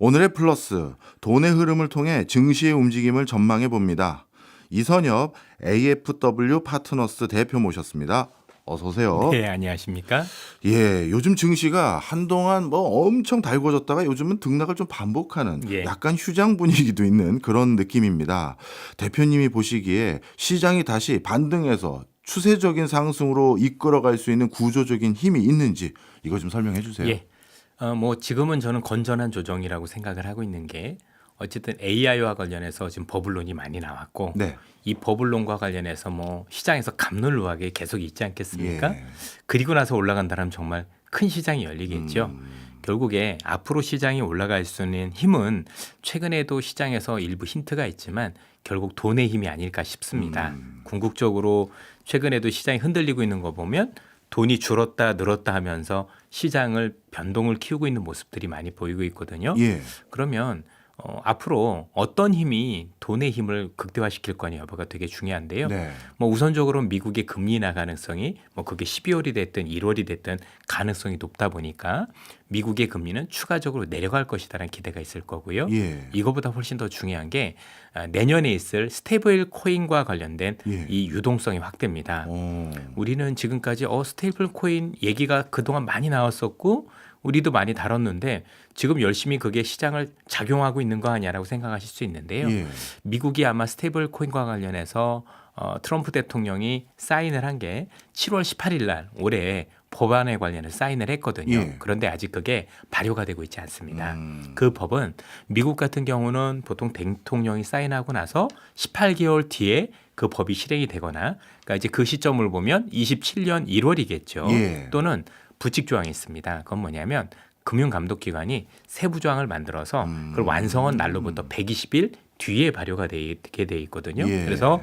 오늘의 플러스, 돈의 흐름을 통해 증시의 움직임을 전망해 봅니다. 이선엽 AFW 파트너스 대표 모셨습니다. 어서 오세요. 네, 안녕하십니까? 예, 요즘 증시가 한동안 엄청 달궈졌다가 요즘은 등락을 좀 반복하는 예. 약간 휴장 분위기도 있는 그런 느낌입니다. 대표님이 보시기에 시장이 다시 반등해서 추세적인 상승으로 이끌어갈 수 있는 구조적인 힘이 있는지 이거 좀 설명해 주세요. 예. 지금은 저는 건전한 조정이라고 생각을 하고 있는 게 어쨌든 AI와 관련해서 지금 버블론이 많이 나왔고 네. 이 버블론과 관련해서 시장에서 갑론루하게 계속 있지 않겠습니까? 예. 그리고 나서 올라간다면 정말 큰 시장이 열리겠죠. 결국에 앞으로 시장이 올라갈 수 있는 힘은 최근에도 시장에서 일부 힌트가 있지만 결국 돈의 힘이 아닐까 싶습니다. 궁극적으로 최근에도 시장이 흔들리고 있는 거 보면 돈이 줄었다 늘었다 하면서 시장을 변동을 키우고 있는 모습들이 많이 보이고 있거든요. 예. 그러면 앞으로 어떤 힘이 돈의 힘을 극대화시킬 거냐 여부가 되게 중요한데요. 네. 우선적으로 미국의 금리 인하 가능성이 그게 12월이 됐든 1월이 됐든 가능성이 높다 보니까 미국의 금리는 추가적으로 내려갈 것이다라는 기대가 있을 거고요. 예. 이거보다 훨씬 더 중요한 게 내년에 있을 스테이블 코인과 관련된 예. 이 유동성이 확대입니다. 오. 우리는 지금까지 스테이블 코인 얘기가 그동안 많이 나왔었고 우리도 많이 다뤘는데 지금 열심히 그게 시장을 작용하고 있는 거 아니냐라고 생각하실 수 있는데요. 예. 미국이 아마 스테이블 코인과 관련해서 트럼프 대통령이 사인을 한 게 7월 18일 날 올해 법안에 관련해서 사인을 했거든요. 예. 그런데 아직 그게 발효가 되고 있지 않습니다. 그 법은 미국 같은 경우는 보통 대통령이 사인하고 나서 18개월 뒤에 그 법이 실행이 되거나 그러니까 이제 그 시점을 보면 27년 1월이겠죠. 예. 또는 부칙 조항이 있습니다. 그건 뭐냐면 금융감독기관이 세부 조항을 만들어서 그걸 완성한 날로부터 120일 뒤에 발효가 되게 돼 있거든요. 예. 그래서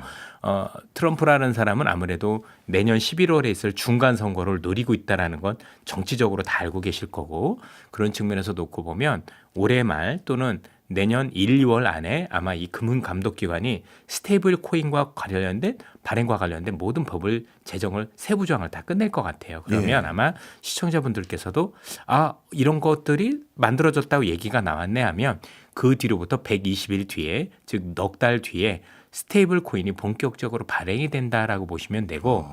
트럼프라는 사람은 아무래도 내년 11월에 있을 중간 선거를 노리고 있다라는 건 정치적으로 다 알고 계실 거고 그런 측면에서 놓고 보면 올해 말 또는 내년 1, 2월 안에 아마 이 금융감독기관이 스테이블 코인과 관련된 발행과 관련된 모든 법을 제정을 세부 조항을 다 끝낼 것 같아요. 그러면 아마 시청자분들께서도 이런 것들이 만들어졌다고 얘기가 나왔네 하면 그 뒤로부터 120일 뒤에 즉 넉 달 뒤에 스테이블 코인이 본격적으로 발행이 된다라고 보시면 되고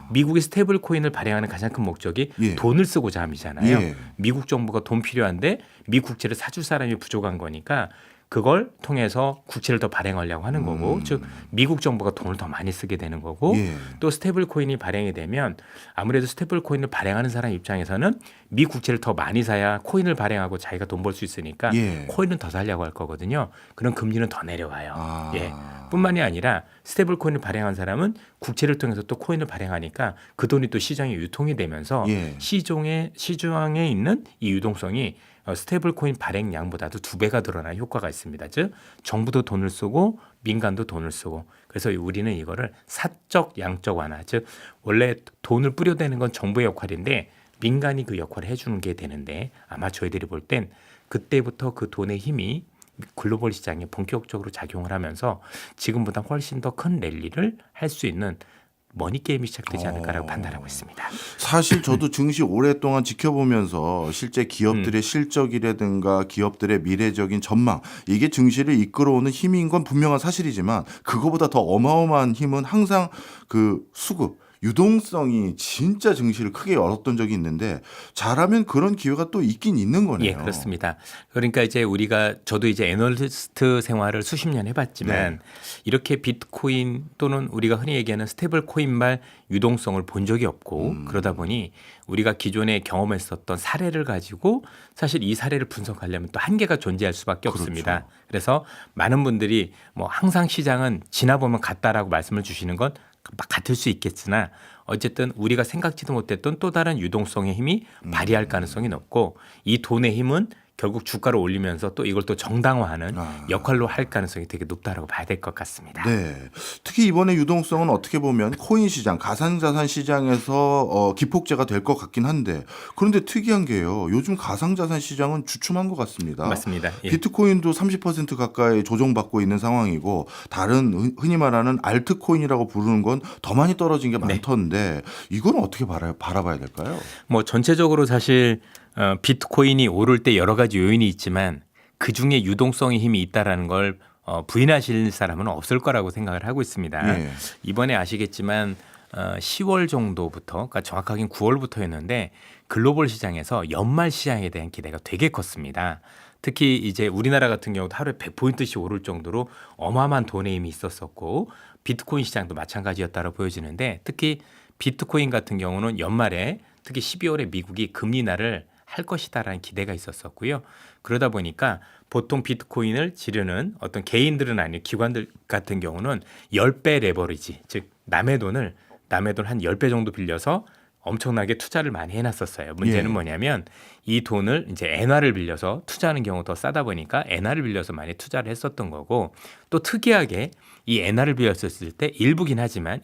미국의 스테이블 코인을 발행하는 가장 큰 목적이 예. 돈을 쓰고자 함이잖아요. 예. 미국 정부가 돈 필요한데 미 국채를 사줄 사람이 부족한 거니까 그걸 통해서 국채를 더 발행하려고 하는 거고 즉 미국 정부가 돈을 더 많이 쓰게 되는 거고 예. 또 스테이블 코인이 발행이 되면 아무래도 스테이블 코인을 발행하는 사람 입장에서는 미 국채를 더 많이 사야 코인을 발행하고 자기가 돈 벌 수 있으니까 예. 코인은 더 살려고 할 거거든요. 그럼 금리는 더 내려가요. 아. 예. 뿐만이 아니라 스테이블 코인을 발행한 사람은 국채를 통해서 또 코인을 발행하니까 그 돈이 또 시장에 유통이 되면서 예. 시장에 있는 이 유동성이 스테이블 코인 발행량보다도 2배가 늘어나는 효과가 있습니다. 즉 정부도 돈을 쓰고 민간도 돈을 쓰고 그래서 우리는 이거를 사적 양적 완화 즉 원래 돈을 뿌려대는 건 정부의 역할인데 민간이 그 역할을 해주는 게 되는데 아마 저희들이 볼 땐 그때부터 그 돈의 힘이 글로벌 시장에 본격적으로 작용을 하면서 지금보다 훨씬 더 큰 랠리를 할 수 있는 머니게임이 시작되지 않을까라고 판단하고 있습니다. 사실 저도 증시 오랫동안 지켜보면서 실제 기업들의 실적이라든가 기업들의 미래적인 전망 이게 증시를 이끌어오는 힘인 건 분명한 사실이지만 그거보다 더 어마어마한 힘은 항상 그 수급 유동성이 진짜 증시를 크게 열었던 적이 있는데 잘하면 그런 기회가 또 있긴 있는 거네요. 예, 그렇습니다. 그러니까 이제 저도 이제 애널리스트 생활을 수십 년 해봤지만 네. 이렇게 비트코인 또는 우리가 흔히 얘기하는 스테이블 코인발 유동성을 본 적이 없고 그러다 보니 우리가 기존에 경험했었던 사례를 가지고 사실 이 사례를 분석하려면 또 한계가 존재할 수밖에 없습니다. 그래서 많은 분들이 항상 시장은 지나보면 같다라고 말씀을 주시는 건 같을 수 있겠으나 어쨌든 우리가 생각지도 못했던 또 다른 유동성의 힘이 발휘할 가능성이 높고 이 돈의 힘은 결국 주가를 올리면서 또 이걸 또 정당화하는 역할로 할 가능성이 되게 높다라고 봐야 될 것 같습니다. 네. 특히 이번에 유동성은 어떻게 보면 코인 시장, 가상자산 시장에서 기폭제가 될 것 같긴 한데 그런데 특이한 게요. 요즘 가상자산 시장은 주춤한 것 같습니다. 맞습니다. 예. 비트코인도 30% 가까이 조정받고 있는 상황이고 다른 흔히 말하는 알트코인이라고 부르는 건 더 많이 떨어진 게 많던데 이건 어떻게 바라봐야 될까요? 전체적으로 사실 비트코인이 오를 때 여러 가지 요인이 있지만 그 중에 유동성의 힘이 있다라는 걸 부인하실 사람은 없을 거라고 생각을 하고 있습니다. 예. 이번에 아시겠지만 10월 정도부터, 그러니까 정확하게는 9월부터였는데 글로벌 시장에서 연말 시장에 대한 기대가 되게 컸습니다. 특히 이제 우리나라 같은 경우도 하루에 100포인트씩 오를 정도로 어마어마한 돈의 힘이 있었었고 비트코인 시장도 마찬가지였다고 보여지는데 특히 비트코인 같은 경우는 연말에 특히 12월에 미국이 금리 인하를 할 것이다라는 기대가 있었었고요. 그러다 보니까 보통 비트코인을 지르는 어떤 개인들은 아니고 기관들 같은 경우는 10배 레버리지, 즉 남의 돈을 한 10배 정도 빌려서 엄청나게 투자를 많이 해놨었어요. 문제는 예. 뭐냐면 이 돈을 이제 엔화를 빌려서 투자하는 경우가 더 싸다 보니까 엔화를 빌려서 많이 투자를 했었던 거고 또 특이하게 이 엔화를 빌렸었을 때 일부긴 하지만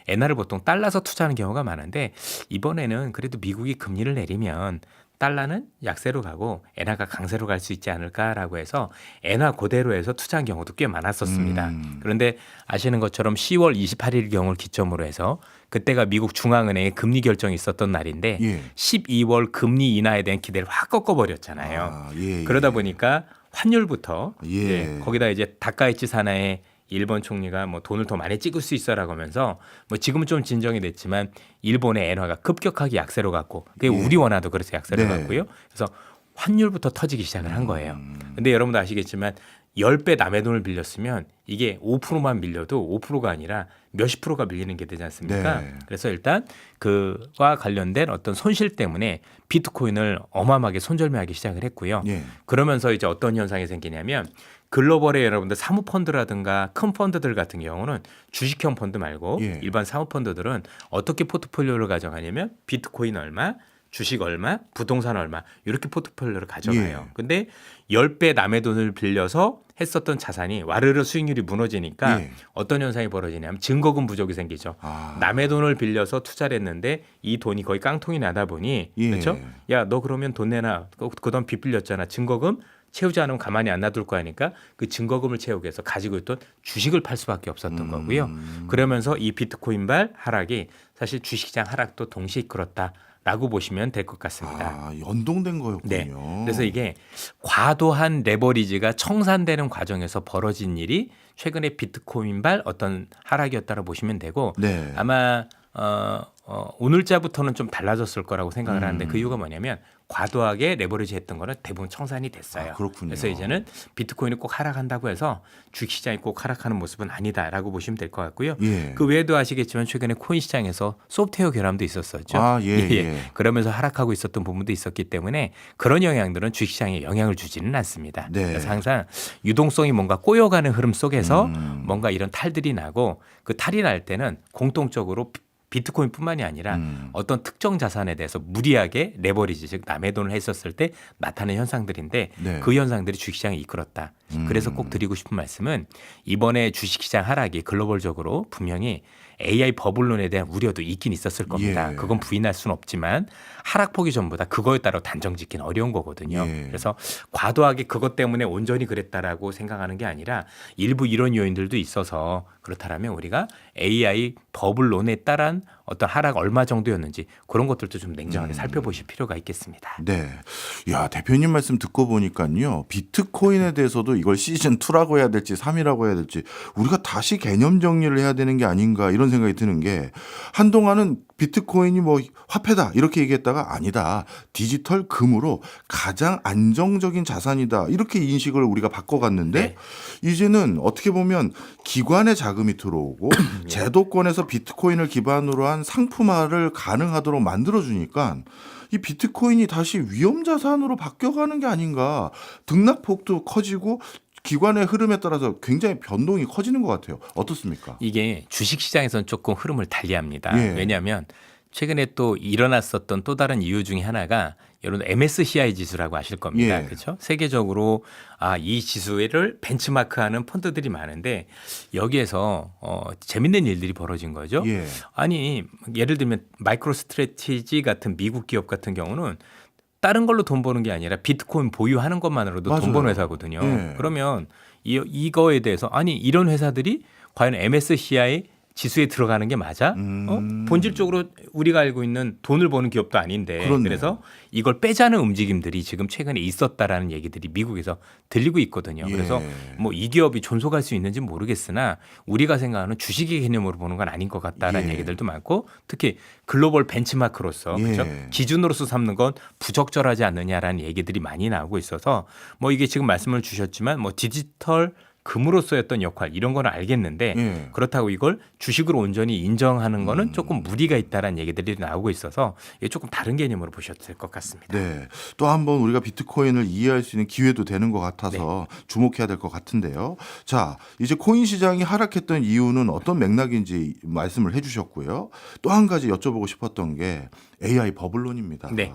엔화를 보통 달러서 투자하는 경우가 많은데 이번에는 그래도 미국이 금리를 내리면 달러는 약세로 가고 엔화가 강세로 갈 수 있지 않을까라고 해서 엔화 그대로 해서 투자한 경우도 꽤 많았었습니다. 그런데 아시는 것처럼 10월 28일 경을 기점으로 해서 그때가 미국 중앙은행의 금리 결정이 있었던 날인데 예. 12월 금리 인하에 대한 기대를 확 꺾어버렸잖아요. 아, 예, 그러다 예. 보니까 환율부터 예. 이제 거기다 이제 다카이치 사나의 일본 총리가 뭐 돈을 더 많이 찍을 수 있어라고 하면서 뭐 지금은 좀 진정이 됐지만 일본의 엔화가 급격하게 약세로 갔고 그게 예. 우리 원화도 그래서 약세로 네. 갔고요. 그래서 환율부터 터지기 시작을 한 거예요. 근데 여러분도 아시겠지만 10배 남의 돈을 빌렸으면 이게 5%만 밀려도 5%가 아니라 몇십 프로가 밀리는 게 되지 않습니까? 네. 그래서 일단 그와 관련된 어떤 손실 때문에 비트코인을 어마어마하게 손절매하기 시작을 했고요. 예. 그러면서 이제 어떤 현상이 생기냐면 글로벌의 여러분들 사모펀드라든가 큰 펀드들 같은 경우는 주식형 펀드 말고 예. 일반 사모펀드들은 어떻게 포트폴리오를 가져가냐면 비트코인 얼마, 주식 얼마, 부동산 얼마 이렇게 포트폴리오를 가져가요. 예. 근데 10배 남의 돈을 빌려서 했었던 자산이 와르르 수익률이 무너지니까 예. 어떤 현상이 벌어지냐면 증거금 부족이 생기죠. 아. 남의 돈을 빌려서 투자를 했는데 이 돈이 거의 깡통이 나다 보니 예. 그렇죠? 야, 너 그러면 돈 내놔. 그 돈 빚 빌렸잖아. 증거금 채우지 않으면 가만히 안 놔둘 거니까 그 증거금을 채우기 위해서 가지고 있던 주식을 팔 수밖에 없었던 거고요. 그러면서 이 비트코인발 하락이 사실 주식시장 하락도 동시에 이끌었다라고 보시면 될 것 같습니다. 아, 연동된 거였군요. 네. 그래서 이게 과도한 레버리지가 청산되는 과정에서 벌어진 일이 최근에 비트코인발 어떤 하락이었다고 보시면 되고 네. 아마 오늘자부터는 좀 달라졌을 거라고 생각을 하는데 그 이유가 뭐냐면 과도하게 레버리지 했던 거는 대부분 청산이 됐어요. 아, 그렇군요. 그래서 이제는 비트코인이 꼭 하락한다고 해서 주식시장이 꼭 하락하는 모습은 아니다라고 보시면 될 것 같고요. 예. 그 외에도 아시겠지만 최근에 코인 시장에서 소프트웨어 결함도 있었었죠. 아, 예. 그러면서 하락하고 있었던 부분도 있었기 때문에 그런 영향들은 주식시장에 영향을 주지는 않습니다. 네. 그래서 항상 유동성이 뭔가 꼬여가는 흐름 속에서 뭔가 이런 탈들이 나고 그 탈이 날 때는 공통적으로 비트코인뿐만이 아니라 어떤 특정 자산에 대해서 무리하게 레버리지 즉 남의 돈을 했었을 때 나타나는 현상들인데 네. 그 현상들이 주식시장을 이끌었다. 그래서 꼭 드리고 싶은 말씀은 이번에 주식시장 하락이 글로벌적으로 분명히 AI 버블론에 대한 우려도 있긴 있었을 겁니다. 예. 그건 부인할 수는 없지만 하락폭이 전부 다 그거에 따라 단정짓기는 어려운 거거든요. 예. 그래서 과도하게 그것 때문에 온전히 그랬다라고 생각하는 게 아니라 일부 이런 요인들도 있어서 그렇다면 우리가 AI 버블론에 따른 어떤 하락 얼마 정도였는지 그런 것들도 좀 냉정하게 살펴보실 필요가 있겠습니다. 네. 야, 대표님 말씀 듣고 보니까요. 비트코인에 대해서도 이걸 시즌 2라고 해야 될지 3이라고 해야 될지 우리가 다시 개념 정리를 해야 되는 게 아닌가 이런 생각이 드는 게 한동안은 비트코인이 뭐 화폐다 이렇게 얘기했다가 아니다. 디지털 금으로 가장 안정적인 자산이다. 이렇게 인식을 우리가 바꿔갔는데 네. 이제는 어떻게 보면 기관의 자금이 들어오고 제도권에서 비트코인을 기반으로 한 상품화를 가능하도록 만들어주니까 이 비트코인이 다시 위험 자산으로 바뀌어가는 게 아닌가. 등락폭도 커지고 기관의 흐름에 따라서 굉장히 변동이 커지는 것 같아요. 어떻습니까? 이게 주식시장에서는 조금 흐름을 달리합니다. 예. 왜냐하면 최근에 또 일어났었던 또 다른 이유 중에 하나가 여러분 MSCI 지수라고 아실 겁니다. 예. 그렇죠? 세계적으로 이 지수를 벤치마크하는 펀드들이 많은데 여기에서 재밌는 일들이 벌어진 거죠. 예. 아니 예를 들면 마이크로 스트래티지 같은 미국 기업 같은 경우는 다른 걸로 돈 버는 게 아니라 비트코인 보유하는 것만으로도 맞아요. 돈 버는 회사거든요. 예. 그러면 이거에 대해서 아니 이런 회사들이 과연 MSCI 지수에 들어가는 게 맞아? 본질적으로 우리가 알고 있는 돈을 버는 기업도 아닌데 그렇네요. 그래서 이걸 빼자는 움직임들이 지금 최근에 있었다라는 얘기들이 미국에서 들리고 있거든요. 예. 그래서 뭐 이 기업이 존속할 수 있는지 모르겠으나 우리가 생각하는 주식의 개념으로 보는 건 아닌 것 같다라는 예. 얘기들도 많고 특히 글로벌 벤치마크로서 예. 그렇죠? 기준으로서 삼는 건 부적절하지 않느냐라는 얘기들이 많이 나오고 있어서 뭐 이게 지금 말씀을 주셨지만 뭐 디지털 금으로서의 어떤 역할 이런 거는 알겠는데 예. 그렇다고 이걸 주식으로 온전히 인정하는 거는 조금 무리가 있다라는 얘기들이 나오고 있어서 이게 조금 다른 개념으로 보셔도 될 것 같습니다. 네. 또 한번 우리가 비트코인을 이해할 수 있는 기회도 되는 것 같아서 주목해야 될 것 같은데요. 자, 이제 코인 시장이 하락했던 이유는 어떤 맥락인지 말씀을 해주셨고요. 또 한 가지 여쭤보고 싶었던 게 AI 버블론입니다. 네.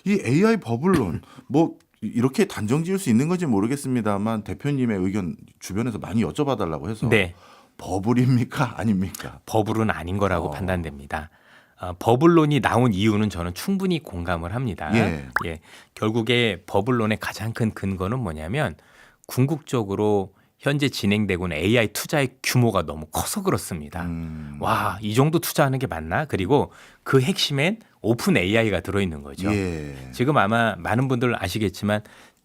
이 AI 버블론 뭐 이렇게 단정 지을 수 있는 건지 모르겠습니다만 대표님의 의견 주변에서 많이 여쭤봐달라고 해서 네. 버블입니까 아닙니까? 버블은 아닌 거라고 판단됩니다. 버블론이 나온 이유는 저는 충분히 공감을 합니다. 예. 결국에 버블론의 가장 큰 근거는 뭐냐면 궁극적으로 현재 진행되고 있는 AI 투자의 규모가 너무 커서 그렇습니다. 와, 이 정도 투자하는 게 맞나? 그리고 그 핵심엔 오픈 AI가 들어있는 거죠. 예. 지금 아마 많은 분들 아시겠지만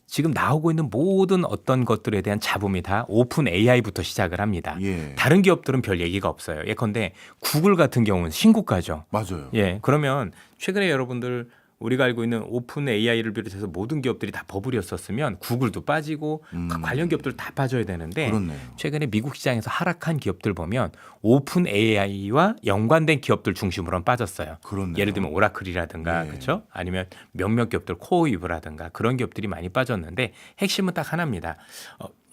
지금 나오고 있는 모든 어떤 것들에 대한 잡음이 다 오픈 AI부터 시작을 합니다. 예. 다른 기업들은 별 얘기가 없어요. 예컨대 구글 같은 경우는 신고가죠. 맞아요. 예, 그러면 최근에 여러분들 우리가 알고 있는 오픈 AI를 비롯해서 모든 기업들이 다 버블이었었으면 구글도 빠지고 그 관련 기업들 다 빠져야 되는데 그렇네요. 최근에 미국 시장에서 하락한 기업들 보면 오픈 AI와 연관된 기업들 중심으로는 빠졌어요. 그렇네요. 예를 들면 오라클이라든가 예. 그렇죠? 아니면 몇몇 기업들 코어위브라든가 그런 기업들이 많이 빠졌는데 핵심은 딱 하나입니다.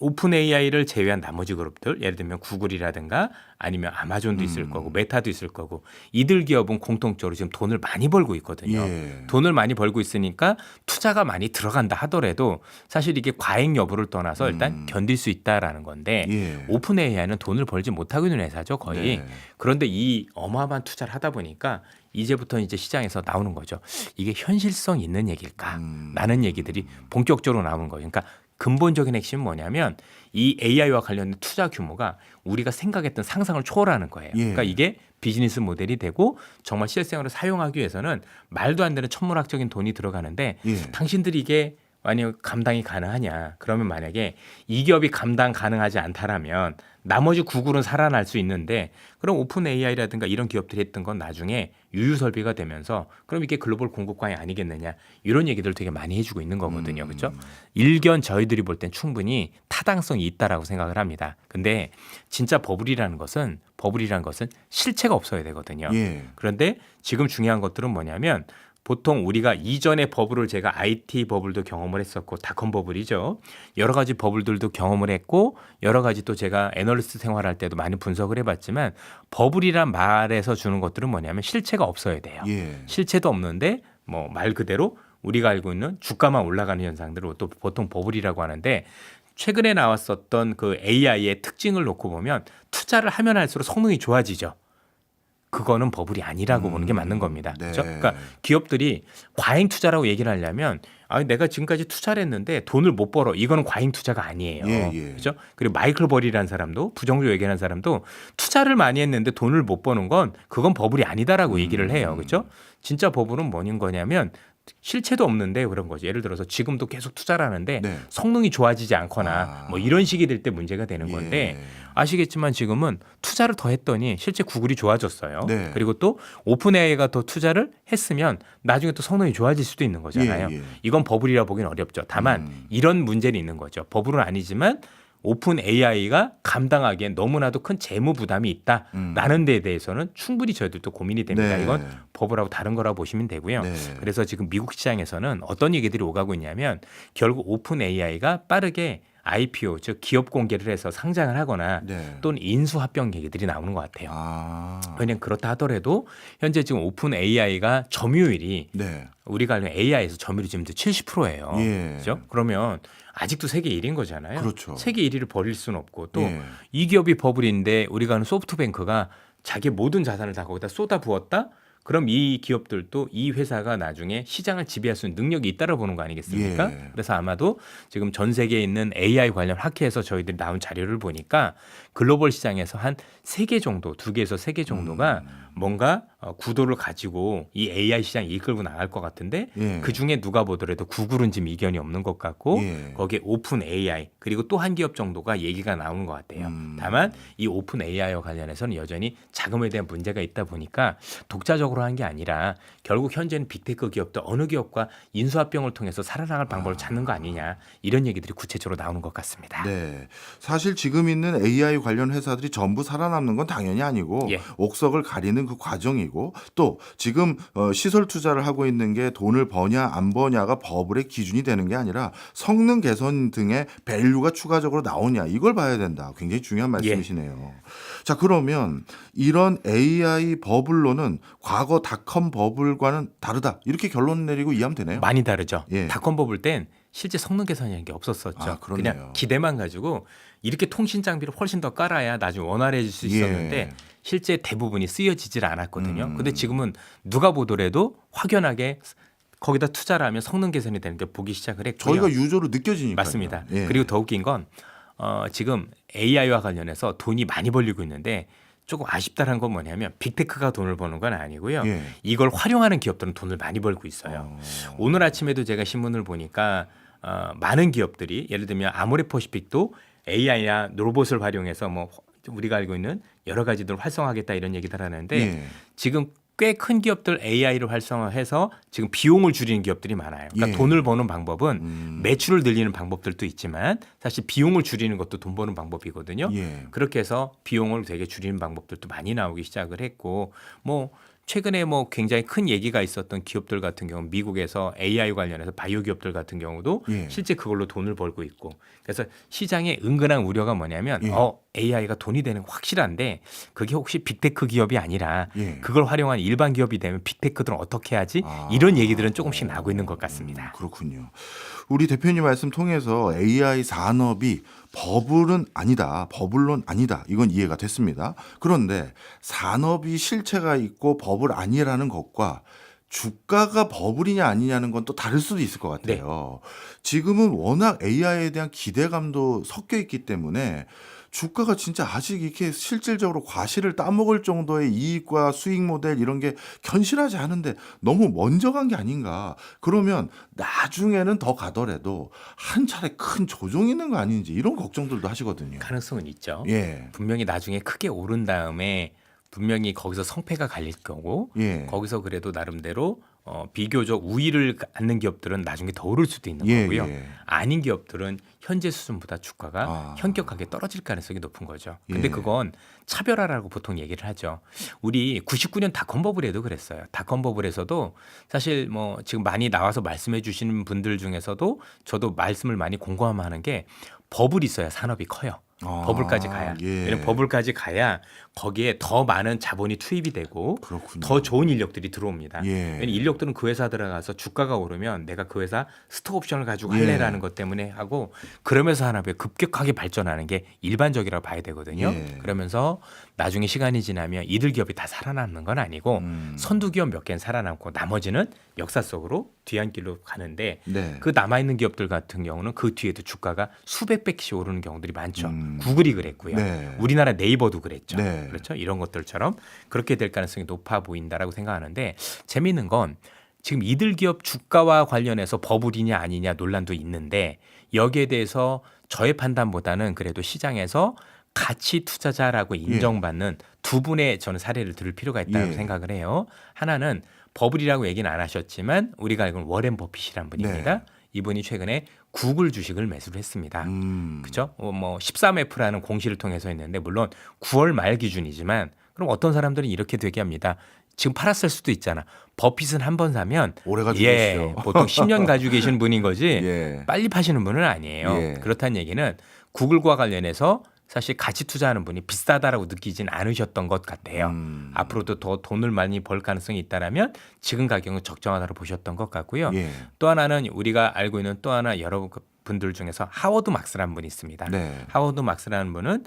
오픈 AI를 제외한 나머지 그룹들 예를 들면 구글이라든가 아니면 아마존도 있을 거고 메타도 있을 거고 이들 기업은 공통적으로 지금 돈을 많이 벌고 있거든요. 예. 돈을 많이 벌고 있으니까 투자가 많이 들어간다 하더라도 사실 이게 과잉 여부를 떠나서 일단 견딜 수 있다라는 건데 예. 오픈 AI는 돈을 벌지 못하고 있는 회사죠 거의. 네. 그런데 이 어마어마한 투자를 하다 보니까 이제부터 이제 시장에서 나오는 거죠. 이게 현실성 있는 얘기일까? 라는 얘기들이 본격적으로 나오는 거예요. 그러니까 근본적인 핵심은 뭐냐면 이 AI와 관련된 투자 규모가 우리가 생각했던 상상을 초월하는 거예요. 예. 그러니까 이게 비즈니스 모델이 되고 정말 실생활로 사용하기 위해서는 말도 안 되는 천문학적인 돈이 들어가는데 예. 당신들이 이게 만약 감당이 가능하냐? 그러면 만약에 이 기업이 감당 가능하지 않다라면 나머지 구글은 살아날 수 있는데 그럼 오픈 AI라든가 이런 기업들이 했던 건 나중에 유유 설비가 되면서 그럼 이게 글로벌 공급광이 아니겠느냐 이런 얘기들 되게 많이 해주고 있는 거거든요, 그렇죠? 일견 저희들이 볼 땐 충분히 타당성이 있다라고 생각을 합니다. 근데 진짜 버블이라는 것은 실체가 없어야 되거든요. 예. 그런데 지금 중요한 것들은 뭐냐면 보통 우리가 이전의 버블을 제가 IT 버블도 경험을 했었고 닷컴 버블이죠. 여러 가지 버블들도 경험을 했고 여러 가지 또 제가 애널리스트 생활할 때도 많이 분석을 해봤지만 버블이란 말에서 주는 것들은 뭐냐면 실체가 없어야 돼요. 예. 실체도 없는데 뭐 말 그대로 우리가 알고 있는 주가만 올라가는 현상들을 또 보통 버블이라고 하는데 최근에 나왔었던 그 AI의 특징을 놓고 보면 투자를 하면 할수록 성능이 좋아지죠. 그거는 버블이 아니라고 보는 게 맞는 겁니다. 네. 그렇죠? 그러니까 기업들이 과잉 투자라고 얘기를 하려면 내가 지금까지 투자를 했는데 돈을 못 벌어. 이거는 과잉 투자가 아니에요. 예. 그렇죠? 그리고 마이클 버리라는 사람도 부정적으로 얘기하는 사람도 투자를 많이 했는데 돈을 못 버는 건 그건 버블이 아니다라고 얘기를 해요. 그렇죠? 진짜 버블은 뭐인 거냐면 실체도 없는데 그런 거죠. 예를 들어서 지금도 계속 투자를 하는데 네. 성능이 좋아지지 않거나 뭐 이런 식이 될 때 문제가 되는 건데 예. 아시겠지만 지금은 투자를 더 했더니 실제 구글이 좋아졌어요. 네. 그리고 또 오픈 AI가 더 투자를 했으면 나중에 또 성능이 좋아질 수도 있는 거잖아요. 예. 이건 버블이라 보기는 어렵죠. 다만 이런 문제는 있는 거죠. 버블은 아니지만 오픈 AI가 감당하기엔 너무나도 큰 재무 부담이 있다라는 데에 대해서는 충분히 저희들도 고민이 됩니다. 네. 이건 버블하고 다른 거라고 보시면 되고요. 네. 그래서 지금 미국 시장에서는 어떤 얘기들이 오가고 있냐면 결국 오픈 AI가 빠르게 IPO 즉 기업 공개를 해서 상장을 하거나 네. 또는 인수합병 얘기들이 나오는 것 같아요. 아. 왜냐하면 그렇다 하더라도 현재 지금 오픈 AI가 점유율이 네. 우리가 알는 AI에서 점유율이 지금 70%예요. 예. 그렇죠? 그러면 아직도 세계 1위인 거잖아요. 그렇죠. 세계 1위를 버릴 수는 없고 또 이 예. 기업이 버블인데 우리가 아는 소프트뱅크가 자기 모든 자산을 다 거기다 쏟아 부었다? 그럼 이 기업들도 이 회사가 나중에 시장을 지배할 수 있는 능력이 있다고 보는 거 아니겠습니까? 예. 그래서 아마도 지금 전 세계에 있는 AI 관련 학회에서 저희들이 나온 자료를 보니까 글로벌 시장에서 한 3개 정도, 2개에서 3개 정도가 뭔가 구도를 가지고 이 AI 시장 이끌고 나갈 것 같은데 예. 그 중에 누가 보더라도 구글은 지금 이견이 없는 것 같고 예. 거기에 오픈 AI 그리고 또 한 기업 정도가 얘기가 나오는 것 같아요. 다만 이 오픈 AI와 관련해서는 여전히 자금에 대한 문제가 있다 보니까 독자적으로 한 게 아니라 결국 현재는 빅테크 기업도 어느 기업과 인수합병을 통해서 살아나갈 방법을 찾는 거 아니냐 이런 얘기들이 구체적으로 나오는 것 같습니다. 네. 사실 지금 있는 AI 관련 회사들이 전부 살아남는 건 당연히 아니고 예. 옥석을 가리는 그 과정이고 또 지금 시설 투자를 하고 있는 게 돈을 버냐 안 버냐가 버블의 기준이 되는 게 아니라 성능 개선 등의 밸류가 추가적으로 나오냐 이걸 봐야 된다. 굉장히 중요한 말씀이시네요. 자, 그러면 이런 AI 버블로는 과거 닷컴 버블과는 다르다. 이렇게 결론 내리고 이해하면 되네요. 많이 다르죠. 예. 닷컴 버블 땐 실제 성능 개선이라는 게 없었었죠. 아, 그렇네요. 그냥 기대만 가지고 이렇게 통신 장비를 훨씬 더 깔아야 나중에 원활해질 수 있었는데 예. 실제 대부분이 쓰여지질 않았거든요. 근데 지금은 누가 보더라도 확연하게 거기다 투자를 하면 성능 개선이 되는 게 보기 시작을 했고요. 저희가 유저로 느껴지니까. 맞습니다. 예. 그리고 더 웃긴 건 지금 AI와 관련해서 돈이 많이 벌리고 있는데 조금 아쉽다는 건 뭐냐면 빅테크가 돈을 버는 건 아니고요. 예. 이걸 활용하는 기업들은 돈을 많이 벌고 있어요. 오늘 아침에도 제가 신문을 보니까 많은 기업들이 예를 들면 아모레퍼시픽도 AI나 로봇을 활용해서 뭐 우리가 알고 있는 여러 가지들 활성화하겠다 이런 얘기들 하는데 예. 지금 꽤 큰 기업들 AI를 활성화해서 지금 비용을 줄이는 기업들이 많아요. 그러니까 예. 돈을 버는 방법은 매출을 늘리는 방법들도 있지만 사실 비용을 줄이는 것도 돈 버는 방법이거든요. 예. 그렇게 해서 비용을 되게 줄이는 방법들도 많이 나오기 시작을 했고 뭐 최근에 뭐 굉장히 큰 얘기가 있었던 기업들 같은 경우 미국에서 AI 관련해서 바이오 기업들 같은 경우도 예. 실제 그걸로 돈을 벌고 있고 그래서 시장에 은근한 우려가 뭐냐면 예. AI가 돈이 되는 거 확실한데 그게 혹시 빅테크 기업이 아니라 예. 그걸 활용한 일반 기업이 되면 빅테크들은 어떻게 하지? 아. 이런 얘기들은 조금씩 나오고 있는 것 같습니다. 그렇군요. 우리 대표님 말씀 통해서 AI 산업이 버블은 아니다. 버블론 아니다. 이건 이해가 됐습니다. 그런데 산업이 실체가 있고 버블 아니라는 것과 주가가 버블이냐 아니냐는 건 또 다를 수도 있을 것 같아요. 지금은 워낙 AI에 대한 기대감도 섞여 있기 때문에 주가가 진짜 아직 이렇게 실질적으로 과실을 따먹을 정도의 이익과 수익 모델 이런 게 견실하지 않은데 너무 먼저 간 게 아닌가. 그러면 나중에는 더 가더라도 한 차례 큰 조정이 있는 거 아닌지 이런 걱정들도 하시거든요. 가능성은 있죠. 예. 분명히 나중에 크게 오른 다음에 분명히 거기서 성패가 갈릴 거고 예. 거기서 그래도 나름대로 비교적 우위를 갖는 기업들은 나중에 더 오를 수도 있는 예, 거고요. 예. 아닌 기업들은 현재 수준보다 주가가 아. 현격하게 떨어질 가능성이 높은 거죠. 근데 예. 그건 차별화라고 보통 얘기를 하죠. 우리 99년 닷컴 버블에도 그랬어요. 닷컴 버블에서도 사실 뭐 지금 많이 나와서 말씀해 주시는 분들 중에서도 저도 말씀을 많이 공감하는 게 버블이 있어야 산업이 커요. 아, 버블까지 가야. 예. 왜냐면 버블까지 가야 거기에 더 많은 자본이 투입이 되고 그렇군요. 더 좋은 인력들이 들어옵니다. 예. 왜냐면 인력들은 그 회사 들어가서 주가가 오르면 내가 그 회사 스톡 옵션을 가지고 예. 할래라는 것 때문에 하고 그러면서 산업이 급격하게 발전하는 게 일반적이라고 봐야 되거든요. 예. 그러면서 나중에 시간이 지나면 이들 기업이 다 살아남는 건 아니고 선두 기업 몇 개는 살아남고 나머지는 역사 속으로 뒤안길로 가는데 네. 그 남아있는 기업들 같은 경우는 그 뒤에도 주가가 수백 배씩 오르는 경우들이 많죠. 음. 구글이 그랬고요. 네. 우리나라 네이버도 그랬죠. 네. 그렇죠. 이런 것들처럼 그렇게 될 가능성이 높아 보인다라고 생각하는데 재미있는 건 지금 이들 기업 주가와 관련해서 버블이냐 아니냐 논란도 있는데 여기에 대해서 저의 판단보다는 그래도 시장에서 가치 투자자라고 인정받는 두 분의 저는 사례를 들을 필요가 있다고 예. 생각을 해요. 하나는 버블이라고 얘기는 안 하셨지만 우리가 알고 있는 워렌 버핏이란 분입니다. 네. 이분이 최근에 구글 주식을 매수를 했습니다. 그죠? 뭐 13F라는 공시를 통해서 했는데 물론 9월 말 기준이지만 그럼 어떤 사람들은 이렇게 되게 합니다. 지금 팔았을 수도 있잖아. 버핏은 한 번 사면 오래 가지고 계시죠. 보통 10년 가지고 계신 분인 거지 예. 빨리 파시는 분은 아니에요. 예. 그렇다는 얘기는 구글과 관련해서 사실 가치 투자하는 분이 비싸다라고 느끼진 않으셨던 것 같아요. 앞으로도 더 돈을 많이 벌 가능성이 있다라면 지금 가격은 적정하다고 보셨던 것 같고요. 예. 또 하나는 우리가 알고 있는 또 하나 여러 분들 중에서 하워드 막스라는 분이 있습니다. 네. 하워드 막스라는 분은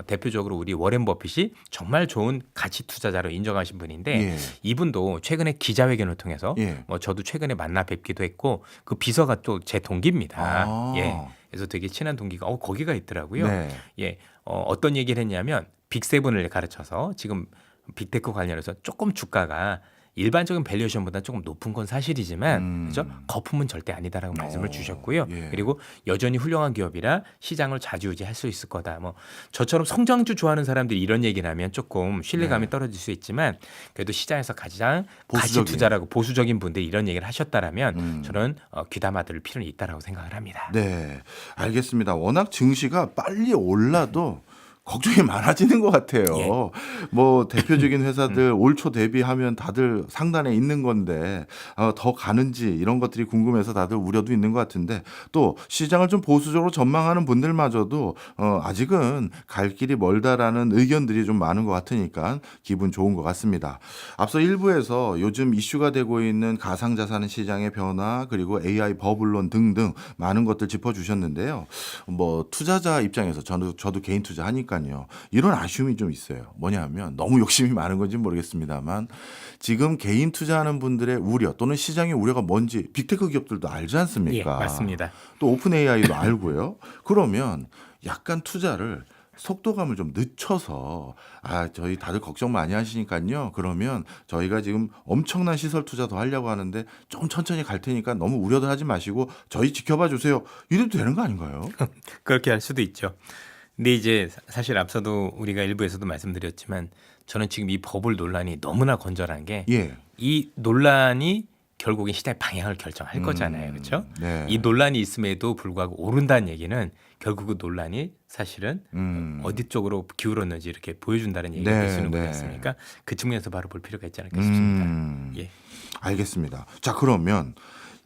대표적으로 우리 워렌 버핏이 정말 좋은 가치 투자자로 인정하신 분인데 예. 이분도 최근에 기자회견을 통해서 예. 뭐 저도 최근에 만나 뵙기도 했고 그 비서가 또 제 동기입니다. 아. 예. 그래서 되게 친한 동기가 거기가 있더라고요. 네. 예. 어떤 얘기를 했냐면 빅세븐을 가르쳐서 지금 빅테크 관련해서 조금 주가가 일반적인 밸류에이션보다 조금 높은 건 사실이지만 그죠? 거품은 절대 아니다라고 말씀을 주셨고요. 예. 그리고 여전히 훌륭한 기업이라 시장을 좌지우지할 수 있을 거다. 뭐 저처럼 성장주 좋아하는 사람들이 이런 얘기를 하면 조금 신뢰감이 네. 떨어질 수 있지만 그래도 시장에서 가장 가치 보수적인. 투자라고 보수적인 분들이 이런 얘기를 하셨다라면 저는 귀담아 들을 필요는 있다라고 생각을 합니다. 네, 알겠습니다. 워낙 증시가 빨리 올라도 걱정이 많아지는 것 같아요. 예. 뭐 대표적인 회사들 올 초 대비하면 다들 상단에 있는 건데 더 가는지 이런 것들이 궁금해서 다들 우려도 있는 것 같은데 또 시장을 좀 보수적으로 전망하는 분들마저도 아직은 갈 길이 멀다라는 의견들이 좀 많은 것 같으니까 기분 좋은 것 같습니다. 앞서 1부에서 요즘 이슈가 되고 있는 가상자산 시장의 변화 그리고 AI 버블론 등등 많은 것들 짚어주셨는데요. 뭐 투자자 입장에서 저도 개인 투자하니까요. 이런 아쉬움이 좀 있어요. 뭐냐면 너무 욕심이 많은 건지 모르겠습니다만 지금 개인 투자하는 분들의 우려 또는 시장의 우려가 뭔지 빅테크 기업들도 알지 않습니까? 예, 맞습니다. 또 오픈 AI도 알고요. 그러면 약간 투자를 속도감을 좀 늦춰서 저희 다들 걱정 많이 하시니까요. 그러면 저희가 지금 엄청난 시설 투자도 하려고 하는데 좀 천천히 갈 테니까 너무 우려들 하지 마시고 저희 지켜봐 주세요. 이래도 되는 거 아닌가요? 그렇게 할 수도 있죠. 근데 이제 사실 앞서도 우리가 일부에서도 말씀드렸지만 저는 지금 이 버블 논란이 너무나 건전한 게 이 예. 논란이 결국엔 시장의 방향을 결정할 거잖아요. 그렇죠? 네. 이 논란이 있음에도 불구하고 오른다는 얘기는 결국 그 논란이 사실은 어디 쪽으로 기울었는지 이렇게 보여준다는 얘기가 될 수 있는 거지 않습니까? 그 측면에서 바로 볼 필요가 있지 않을까 싶습니다. 예. 알겠습니다. 자, 그러면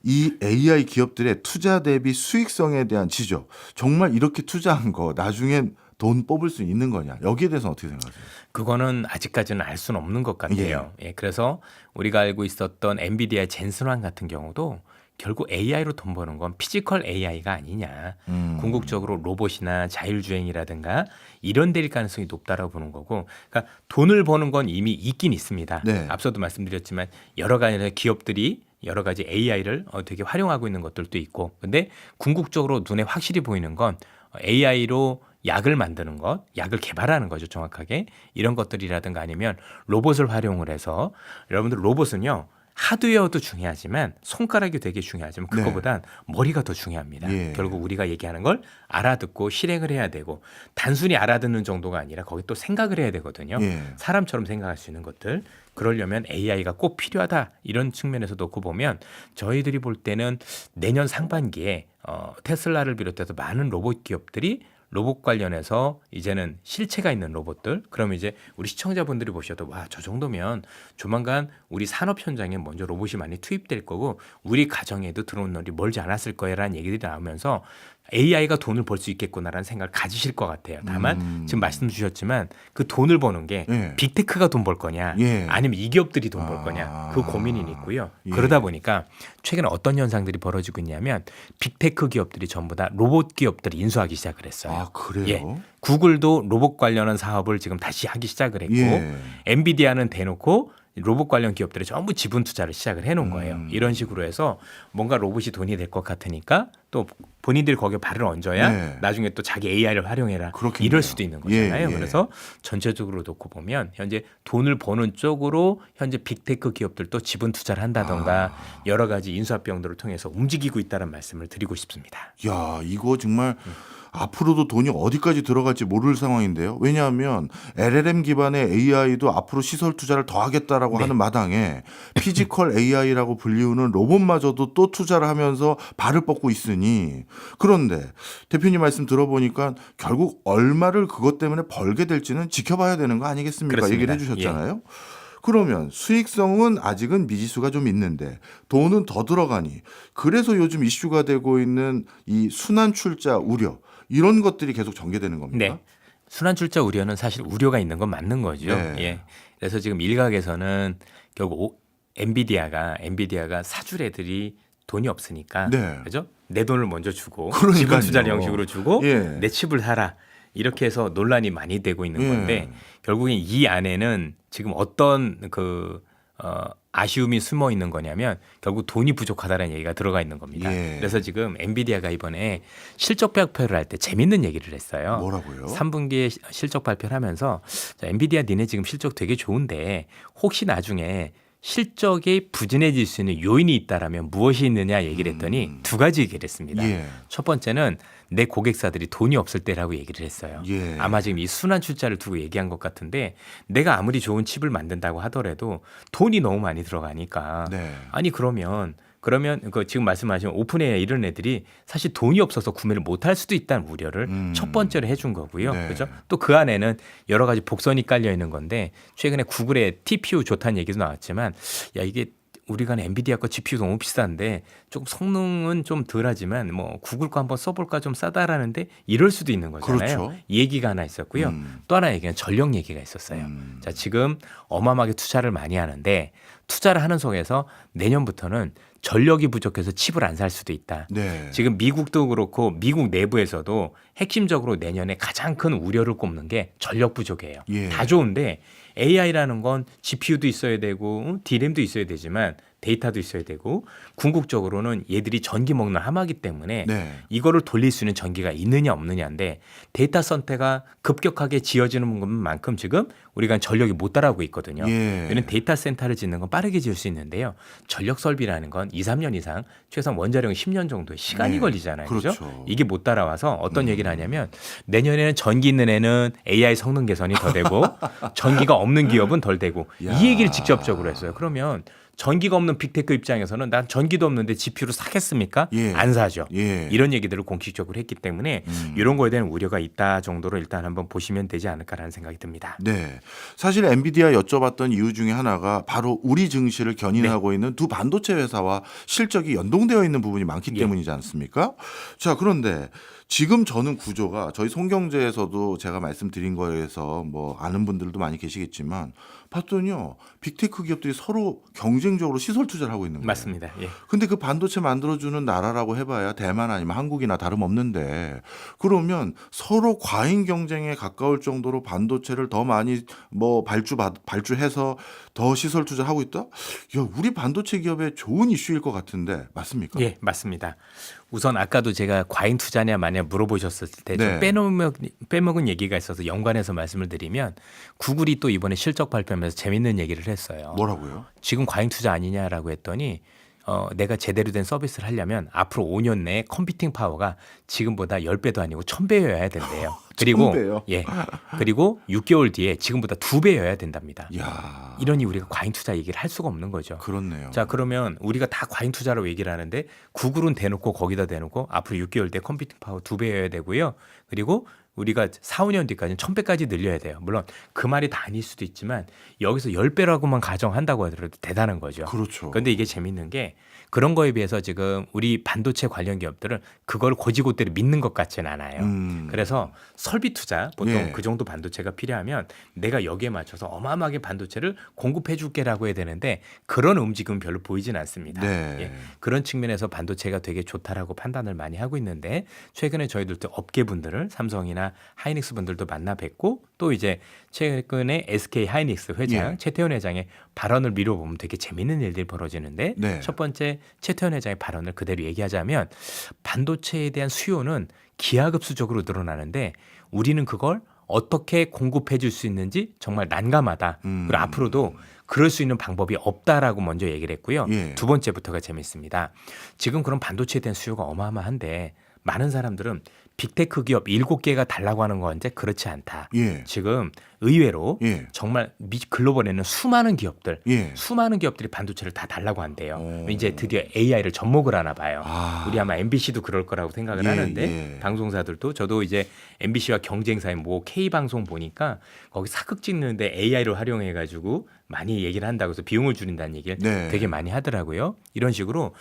이 AI 기업들의 투자 대비 수익성에 대한 지적, 정말 이렇게 투자한 거 나중엔 돈 뽑을 수 있는 거냐? 여기에 대해서는 어떻게 생각하세요? 그거는 아직까지는 알 수는 없는 것 같아요. 예, 그래서 우리가 알고 있었던 엔비디아의 젠슨 같은 경우도 결국 AI로 돈 버는 건 피지컬 AI가 아니냐. 궁극적으로 로봇이나 자율주행이라든가 이런 데일 가능성이 높다라고 보는 거고, 그러니까 돈을 버는 건 이미 있긴 있습니다. 네. 앞서도 말씀드렸지만 여러 가지 기업들이 여러 가지 AI를 되게 활용하고 있는 것들도 있고, 근데 궁극적으로 눈에 확실히 보이는 건 AI로 약을 만드는 것, 약을 개발하는 거죠, 정확하게. 이런 것들이라든가 아니면 로봇을 활용을 해서 여러분들 로봇은요. 하드웨어도 중요하지만 손가락이 되게 중요하지만 그거보단 머리가 더 중요합니다. 예. 결국 우리가 얘기하는 걸 알아듣고 실행을 해야 되고 단순히 알아듣는 정도가 아니라 거기 또 생각을 해야 되거든요. 예. 사람처럼 생각할 수 있는 것들. 그러려면 AI가 꼭 필요하다 이런 측면에서 놓고 보면 저희들이 볼 때는 내년 상반기에 테슬라를 비롯해서 많은 로봇 기업들이 로봇 관련해서 이제는 실체가 있는 로봇들 그러면 이제 우리 시청자분들이 보셔도 와, 저 정도면 조만간 우리 산업 현장에 먼저 로봇이 많이 투입될 거고 우리 가정에도 들어온 날이 멀지 않았을 거라는 얘기들이 나오면서 AI가 돈을 벌 수 있겠구나라는 생각을 가지실 것 같아요. 다만 지금 말씀 주셨지만 그 돈을 버는 게 예. 빅테크가 돈 벌 거냐 예. 아니면 이 기업들이 돈 벌 거냐 그 고민이 있고요. 예. 그러다 보니까 최근에 어떤 현상들이 벌어지고 있냐면 빅테크 기업들이 전부 다 로봇 기업들을 인수하기 시작을 했어요. 아, 그래요? 예. 구글도 로봇 관련한 사업을 지금 다시 하기 시작을 했고 예. 엔비디아는 대놓고 로봇 관련 기업들이 전부 지분 투자를 시작을 해놓은 거예요. 이런 식으로 해서 뭔가 로봇이 돈이 될 것 같으니까 또 본인들이 거기에 발을 얹어야 네. 나중에 또 자기 AI를 활용해라 그렇겠네요. 이럴 수도 있는 거잖아요. 예, 예. 그래서 전체적으로 놓고 보면 현재 돈을 버는 쪽으로 현재 빅테크 기업들도 지분 투자를 한다던가 여러 가지 인수합병들을 통해서 움직이고 있다는 말씀을 드리고 싶습니다. 야, 이거 정말 앞으로도 돈이 어디까지 들어갈지 모를 상황인데요. 왜냐하면 LLM 기반의 AI도 앞으로 시설 투자를 더 하겠다라고 하는 마당에 피지컬 AI라고 불리우는 로봇마저도 또 투자를 하면서 발을 뻗고 있으니 그런데 대표님 말씀 들어보니까 결국 얼마를 그것 때문에 벌게 될지는 지켜봐야 되는 거 아니겠습니까? 그렇습니다. 얘기를 해주셨잖아요. 그러면 수익성은 아직은 미지수가 좀 있는데 돈은 더 들어가니 그래서 요즘 이슈가 되고 있는 이 순환 출자 우려 이런 것들이 계속 전개되는 겁니까? 네. 순환출자 우려는 사실 우려가 있는 건 맞는 거죠. 네. 예. 그래서 지금 일각에서는 결국 엔비디아가 사줄 애들이 돈이 없으니까 네. 그죠? 내 돈을 먼저 주고 그러니까요. 지분 투자를 형식으로 주고 예. 내 칩을 사라. 이렇게 해서 논란이 많이 되고 있는 예. 건데 결국엔 이 안에는 지금 어떤 아쉬움이 숨어 있는 거냐면 결국 돈이 부족하다는 얘기가 들어가 있는 겁니다. 예. 그래서 지금 엔비디아가 이번에 실적 발표를 할 때 재밌는 얘기를 했어요. 뭐라고요? 3분기에 실적 발표를 하면서 자, 엔비디아 니네 지금 실적 되게 좋은데 혹시 나중에 실적이 부진해질 수 있는 요인이 있다라면 무엇이 있느냐 얘기를 했더니 두 가지 얘기를 했습니다. 예. 첫 번째는 내 고객사들이 돈이 없을 때라고 얘기를 했어요. 예. 아마 지금 이 순환 출자를 두고 얘기한 것 같은데 내가 아무리 좋은 칩을 만든다고 하더라도 돈이 너무 많이 들어가니까 네. 아니 그러면 그 지금 말씀하신 오픈 AI 이런 애들이 사실 돈이 없어서 구매를 못할 수도 있다는 우려를 첫 번째로 해준 거고요. 네. 그죠? 또 그 안에는 여러 가지 복선이 깔려 있는 건데 최근에 구글의 TPU 좋다는 얘기도 나왔지만 야 이게 우리가 엔비디아 거 GPU 너무 비싼데 조금 성능은 좀 덜하지만 뭐 구글 거 한번 써볼까 좀 싸다라는데 이럴 수도 있는 거잖아요. 그렇죠. 이 얘기가 하나 있었고요. 또 하나 얘기는 전력 얘기가 있었어요. 자 지금 어마어마하게 투자를 많이 하는데 투자를 하는 속에서 내년부터는 전력이 부족해서 칩을 안 살 수도 있다. 네. 지금 미국도 그렇고 미국 내부에서도 핵심적으로 내년에 가장 큰 우려를 꼽는 게 전력 부족이에요. 예. 다 좋은데 AI라는 건 GPU도 있어야 되고 DRAM도 있어야 되지만 데이터도 있어야 되고 궁극적으로는 얘들이 전기 먹는 하마기 때문에 네. 이거를 돌릴 수 있는 전기가 있느냐 없느냐인데 데이터 센터가 급격하게 지어지는 것만큼 지금 우리가 전력이 못 따라오고 있거든요. 예. 이런 데이터 센터를 짓는 건 빠르게 지을 수 있는데요. 전력 설비라는 건 2, 3년 이상 최소한 원자력은 10년 정도의 시간이 네. 걸리잖아요. 그죠? 그렇죠. 이게 못 따라와서 어떤 얘기를 하냐면 내년에는 전기 있는 애는 AI 성능 개선이 더 되고 전기가 없는 기업은 덜 되고 야. 이 얘기를 직접적으로 했어요. 그러면 전기가 없는 빅테크 입장에서는 난 전기도 없는데 GPU를 사겠습니까? 예. 안 사죠. 예. 이런 얘기들을 공식적으로 했기 때문에 이런 거에 대한 우려가 있다 정도로 일단 한번 보시면 되지 않을까라는 생각이 듭니다. 네. 사실 엔비디아 여쭤봤던 이유 중에 하나가 바로 우리 증시를 견인하고 있는 두 반도체 회사와 실적이 연동되어 있는 부분이 많기 예. 때문이지 않습니까? 자, 그런데 지금 저는 구조가 저희 손경제에서도 제가 말씀드린 거에서 뭐 아는 분들도 많이 계시겠지만 봤더니요. 빅테크 기업들이 서로 경쟁적으로 시설 투자를 하고 있는 거예요. 맞습니다. 예. 근데 그 반도체 만들어주는 나라라고 해봐야 대만 아니면 한국이나 다름없는데 그러면 서로 과잉 경쟁에 가까울 정도로 반도체를 더 많이 뭐 발주해서 더 시설 투자하고 있다? 야, 우리 반도체 기업의 좋은 이슈일 것 같은데 맞습니까? 예, 맞습니다. 우선 아까도 제가 과잉 투자냐 마냐 물어보셨을 때 좀 네. 빼먹은 얘기가 있어서 연관해서 말씀을 드리면 구글이 또 이번에 실적 발표하면서 재밌는 얘기를 했어요. 뭐라고요? 지금 과잉 투자 아니냐라고 했더니 내가 제대로 된 서비스를 하려면 앞으로 5년 내에 컴퓨팅 파워가 지금보다 10배도 아니고 1000배여야 된대요. 그리고 1000배요? 예. 그리고 6개월 뒤에 지금보다 2배여야 된답니다. 야, 이러니 우리가 과잉 투자 얘기를 할 수가 없는 거죠. 그렇네요. 자, 그러면 우리가 다 과잉 투자로 얘기를 하는데 구글은 대놓고 거기다 대놓고 앞으로 6개월 뒤에 컴퓨팅 파워 2배여야 되고요. 그리고 우리가 4, 5년 뒤까지는 1000배까지 늘려야 돼요. 물론 그 말이 다 아닐 수도 있지만 여기서 10배라고만 가정한다고 하더라도 대단한 거죠. 그렇죠. 그런데 이게 재밌는 게 그런 거에 비해서 지금 우리 반도체 관련 기업들은 그걸 고지고대로 믿는 것 같지는 않아요. 그래서 설비 투자 보통 예. 그 정도 반도체가 필요하면 내가 여기에 맞춰서 어마어마하게 반도체를 공급해 줄게라고 해야 되는데 그런 움직임은 별로 보이진 않습니다. 네. 예. 그런 측면에서 반도체가 되게 좋다라고 판단을 많이 하고 있는데 최근에 저희들도 업계분들을 삼성이나 하이닉스 분들도 만나 뵙고 또 이제 최근에 SK 하이닉스 회장 예. 최태원 회장의 발언을 미뤄보면 되게 재밌는 일들이 벌어지는데 네. 첫 번째 최태원 회장의 발언을 그대로 얘기하자면 반도체에 대한 수요는 기하급수적으로 늘어나는데 우리는 그걸 어떻게 공급해 줄 수 있는지 정말 난감하다. 그리고 앞으로도 그럴 수 있는 방법이 없다라고 먼저 얘기를 했고요. 예. 두 번째부터가 재밌습니다. 지금 그런 반도체에 대한 수요가 어마어마한데 많은 사람들은 빅테크 기업 7개가 달라고 하는 건데 그렇지 않다. 예. 지금 의외로 예. 정말 글로벌에는 수많은 기업들, 예. 수많은 기업들이 반도체를 다 달라고 한대요. 오. 이제 드디어 AI를 접목을 하나 봐요. 아. 우리 아마 MBC도 그럴 거라고 생각을 예, 하는데 예. 방송사들도 저도 이제 MBC와 경쟁사인 뭐 K 방송 보니까 거기 사극 찍는데 AI를 활용해 가지고 많이 얘기를 한다고 해서 비용을 줄인다는 얘기를 네. 되게 많이 하더라고요. 이런 식으로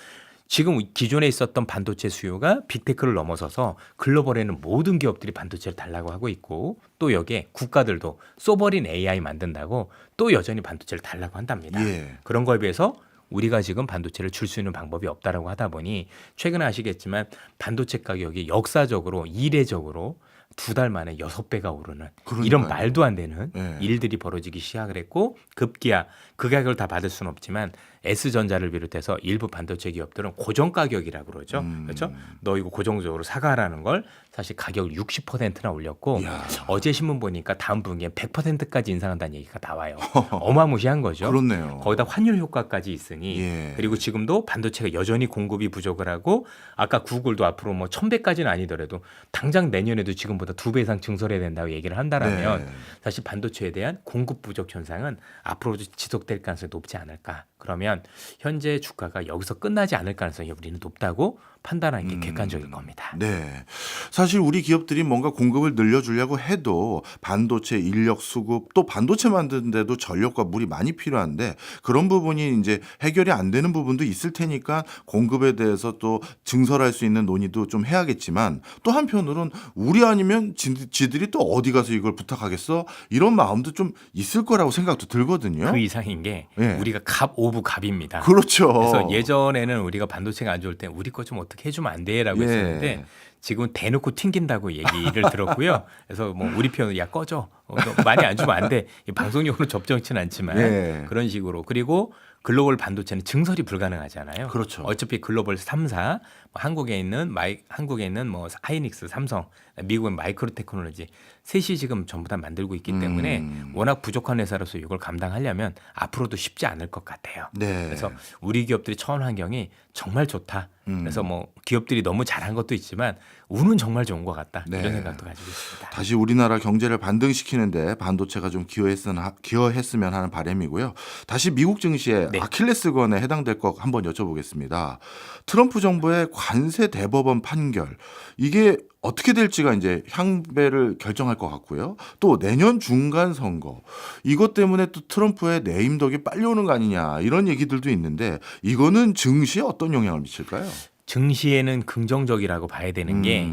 지금 기존에 있었던 반도체 수요가 빅테크를 넘어서서 글로벌에는 모든 기업들이 반도체를 달라고 하고 있고 또 여기에 국가들도 소버린 AI 만든다고 또 여전히 반도체를 달라고 한답니다. 예. 그런 거에 비해서 우리가 지금 반도체를 줄 수 있는 방법이 없다라고 하다 보니 최근에 아시겠지만 반도체 가격이 역사적으로 이례적으로 2달 만에 6배가 오르는 그러니까요. 이런 말도 안 되는 예. 일들이 벌어지기 시작을 했고 급기야 그 가격을 다 받을 수는 없지만 S전자를 비롯해서 일부 반도체 기업들은 고정 가격이라고 그러죠. 그렇죠? 너 이거 고정적으로 사가라는 걸 사실 가격을 60%나 올렸고 이야. 어제 신문 보니까 다음 분기에 100%까지 인상한다는 얘기가 나와요. 어마무시한 거죠. 그렇네요. 거기다 환율 효과까지 있으니 예. 그리고 지금도 반도체가 여전히 공급이 부족을 하고 아까 구글도 앞으로 뭐 1000배까지는 아니더라도 당장 내년에도 지금보다 2배 이상 증설해야 된다고 얘기를 한다라면 네. 사실 반도체에 대한 공급 부족 현상은 앞으로도 지속될 가능성이 높지 않을까. 그러면 현재 주가가 여기서 끝나지 않을 가능성이 우리는 높다고 판단하는 게 객관적인 겁니다. 네. 사실 우리 기업들이 뭔가 공급을 늘려주려고 해도 반도체 인력 수급 또 반도체 만드는데도 전력과 물이 많이 필요한데 그런 부분이 이제 해결이 안 되는 부분도 있을 테니까 공급에 대해서 또 증설할 수 있는 논의도 좀 해야겠지만 또 한편으로는 우리 아니면 지들이 또 어디 가서 이걸 부탁하겠어? 이런 마음도 좀 있을 거라고 생각도 들거든요. 그 이상인 게 예. 우리가 갑 오브 갑입니다. 그렇죠. 그래서 예전에는 우리가 반도체가 안 좋을 때 우리 거 좀 어떻게 해주면 안 돼라고 예. 했었는데 지금 대놓고 튕긴다고 얘기를 들었고요. 그래서 뭐 우리 편은 야 꺼져. 너 많이 안 주면 안 돼. 이 방송용으로 접정치는 않지만 예. 그런 식으로 그리고 글로벌 반도체는 증설이 불가능하잖아요. 그렇죠. 어차피 글로벌 3사 한국에 있는 뭐 하이닉스, 삼성, 미국은 마이크로 테크놀로지 셋이 지금 전부 다 만들고 있기 때문에 워낙 부족한 회사로서 이걸 감당하려면 앞으로도 쉽지 않을 것 같아요. 네. 그래서 우리 기업들이 처한 환경이 정말 좋다. 그래서 뭐 기업들이 너무 잘한 것도 있지만 운은 정말 좋은 것 같다. 네. 이런 생각도 가지고 있습니다. 다시 우리나라 경제를 반등시키는데 반도체가 좀 기여했으면 하는 바람이고요. 다시 미국 증시의 네. 아킬레스건에 해당될 것 한번 여쭤보겠습니다. 트럼프 정부의 관세 대법원 판결 이게 어떻게 될지가 이제 향배를 결정할 것 같고요. 또 내년 중간 선거 이것 때문에 또 트럼프의 내임덕이 빨리 오는 거 아니냐 이런 얘기들도 있는데 이거는 증시에 어떤 영향을 미칠까요? 증시에는 긍정적이라고 봐야 되는 게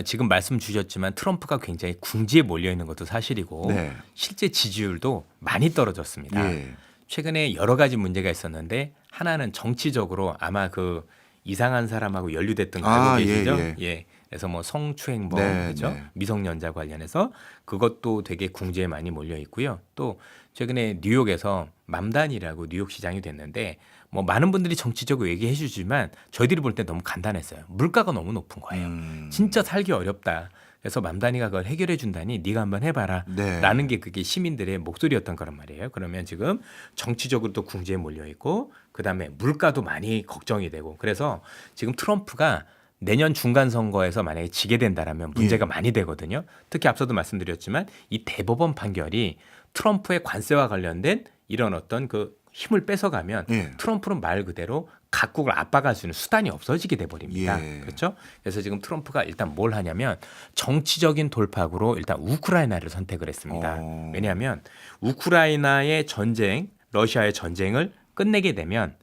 지금 말씀 주셨지만 트럼프가 굉장히 궁지에 몰려 있는 것도 사실이고 네. 실제 지지율도 많이 떨어졌습니다. 예. 최근에 여러 가지 문제가 있었는데 하나는 정치적으로 아마 그 이상한 사람하고 연루됐던 거 알고 아, 계시죠? 예, 예. 그래서 뭐 성추행범 네, 그죠? 네. 미성년자 관련해서 그것도 되게 궁지에 많이 몰려 있고요. 또 최근에 뉴욕에서 맘단이라고 뉴욕 시장이 됐는데 뭐 많은 분들이 정치적으로 얘기해 주지만 저희들이 볼 때 너무 간단했어요. 물가가 너무 높은 거예요. 진짜 살기 어렵다. 그래서 맘단이가 그걸 해결해 준다니 네가 한번 해봐라 네. 라는 게 그게 시민들의 목소리였던 거란 말이에요. 그러면 지금 정치적으로 또 궁지에 몰려 있고 그다음에 물가도 많이 걱정이 되고 그래서 지금 트럼프가 내년 중간 선거에서 만약에 지게 된다라면 문제가 많이 되거든요. 특히 앞서도 말씀드렸지만 이 대법원 판결이 트럼프의 관세와 관련된 이런 어떤 그 힘을 뺏어가면 예. 트럼프는 말 그대로 각국을 압박할 수 있는 수단이 없어지게 돼버립니다. 예. 그렇죠? 그래서 지금 트럼프가 일단 뭘 하냐면 정치적인 돌파구로 일단 우크라이나를 선택을 했습니다. 왜냐하면 우크라이나의 전쟁, 러시아의 전쟁을 끝내게 되면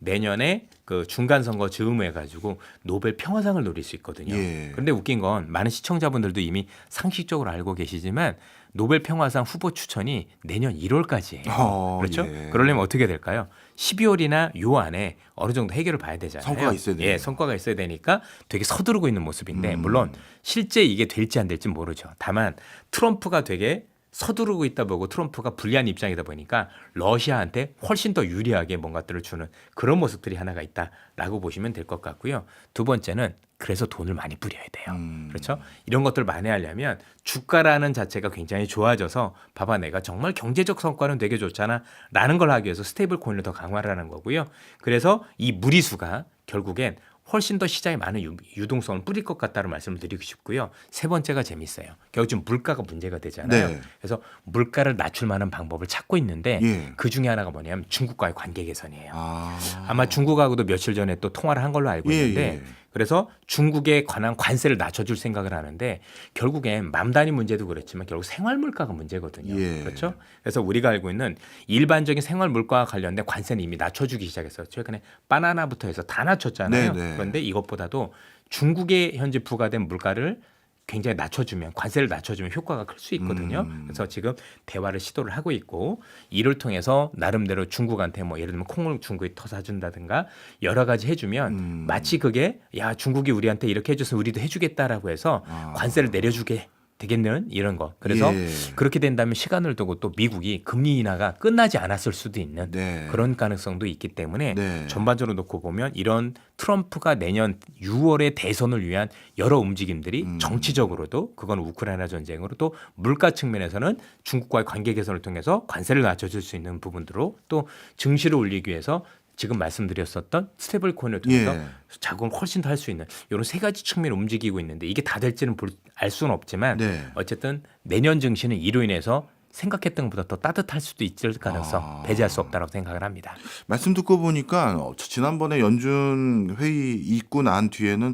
내년에 그 중간 선거 즈음해 가지고 노벨 평화상을 노릴 수 있거든요. 예. 그런데 웃긴 건 많은 시청자분들도 이미 상식적으로 알고 계시지만 노벨 평화상 후보 추천이 내년 1월까지예요. 그렇죠? 예. 그러려면 어떻게 될까요? 12월이나 요 안에 어느 정도 해결을 봐야 되잖아요. 성과가 있어야 돼요. 예, 성과가 있어야 되니까 되게 서두르고 있는 모습인데 물론 실제 이게 될지 안 될지 모르죠. 다만 트럼프가 되게 서두르고 있다 보고 트럼프가 불리한 입장이다 보니까 러시아한테 훨씬 더 유리하게 뭔가들을 주는 그런 모습들이 하나가 있다라고 보시면 될 것 같고요. 두 번째는 그래서 돈을 많이 뿌려야 돼요. 그렇죠? 이런 것들을 만회하려면 주가라는 자체가 굉장히 좋아져서 봐봐 내가 정말 경제적 성과는 되게 좋잖아 라는 걸 하기 위해서 스테이블 코인을 더 강화하는 거고요. 그래서 이 무리수가 결국엔 훨씬 더 시장에 많은 유동성을 뿌릴 것 같다는 말씀을 드리고 싶고요. 세 번째가 재밌어요. 결국 지금 물가가 문제가 되잖아요. 네. 그래서 물가를 낮출 만한 방법을 찾고 있는데 예. 그 중에 하나가 뭐냐면 중국과의 관계 개선이에요. 아. 아마 중국하고도 며칠 전에 또 통화를 한 걸로 알고 예, 있는데 예. 그래서 중국에 관한 관세를 낮춰줄 생각을 하는데 결국엔 맘다니 문제도 그렇지만 결국 생활 물가가 문제거든요. 예. 그렇죠? 그래서 우리가 알고 있는 일반적인 생활 물가와 관련된 관세는 이미 낮춰주기 시작했어요. 최근에 바나나부터 해서 다 낮췄잖아요. 네네. 그런데 이것보다도 중국에 현재 부과된 물가를 굉장히 낮춰주면 관세를 낮춰주면 효과가 클 수 있거든요. 그래서 지금 대화를 시도를 하고 있고 이를 통해서 나름대로 중국한테 뭐 예를 들면 콩을 중국에 더 사준다든가 여러 가지 해주면 마치 그게 야 중국이 우리한테 이렇게 해줘서 우리도 해주겠다라고 해서 관세를 내려주게 되겠는 이런 거. 그래서 예. 그렇게 된다면 시간을 두고 또 미국이 금리 인하가 끝나지 않았을 수도 있는 네. 그런 가능성도 있기 때문에 네. 전반적으로 놓고 보면 이런 트럼프가 내년 6월에 대선을 위한 여러 움직임들이 정치적으로도 그건 우크라이나 전쟁으로 또 물가 측면에서는 중국과의 관계 개선을 통해서 관세를 낮춰줄 수 있는 부분들로 또 증시를 올리기 위해서 지금 말씀드렸었던 스테이블 코인을 통해서 예. 자금을 훨씬 더 할 수 있는 이런 세 가지 측면을 움직이고 있는데 이게 다 될지는 알 수는 없지만 네. 어쨌든 내년 증시는 이로 인해서 생각했던 것보다 더 따뜻할 수도 있을 가능성 배제할 수 없다고 생각을 합니다. 말씀 듣고 보니까 지난번에 연준 회의 있고 난 뒤에는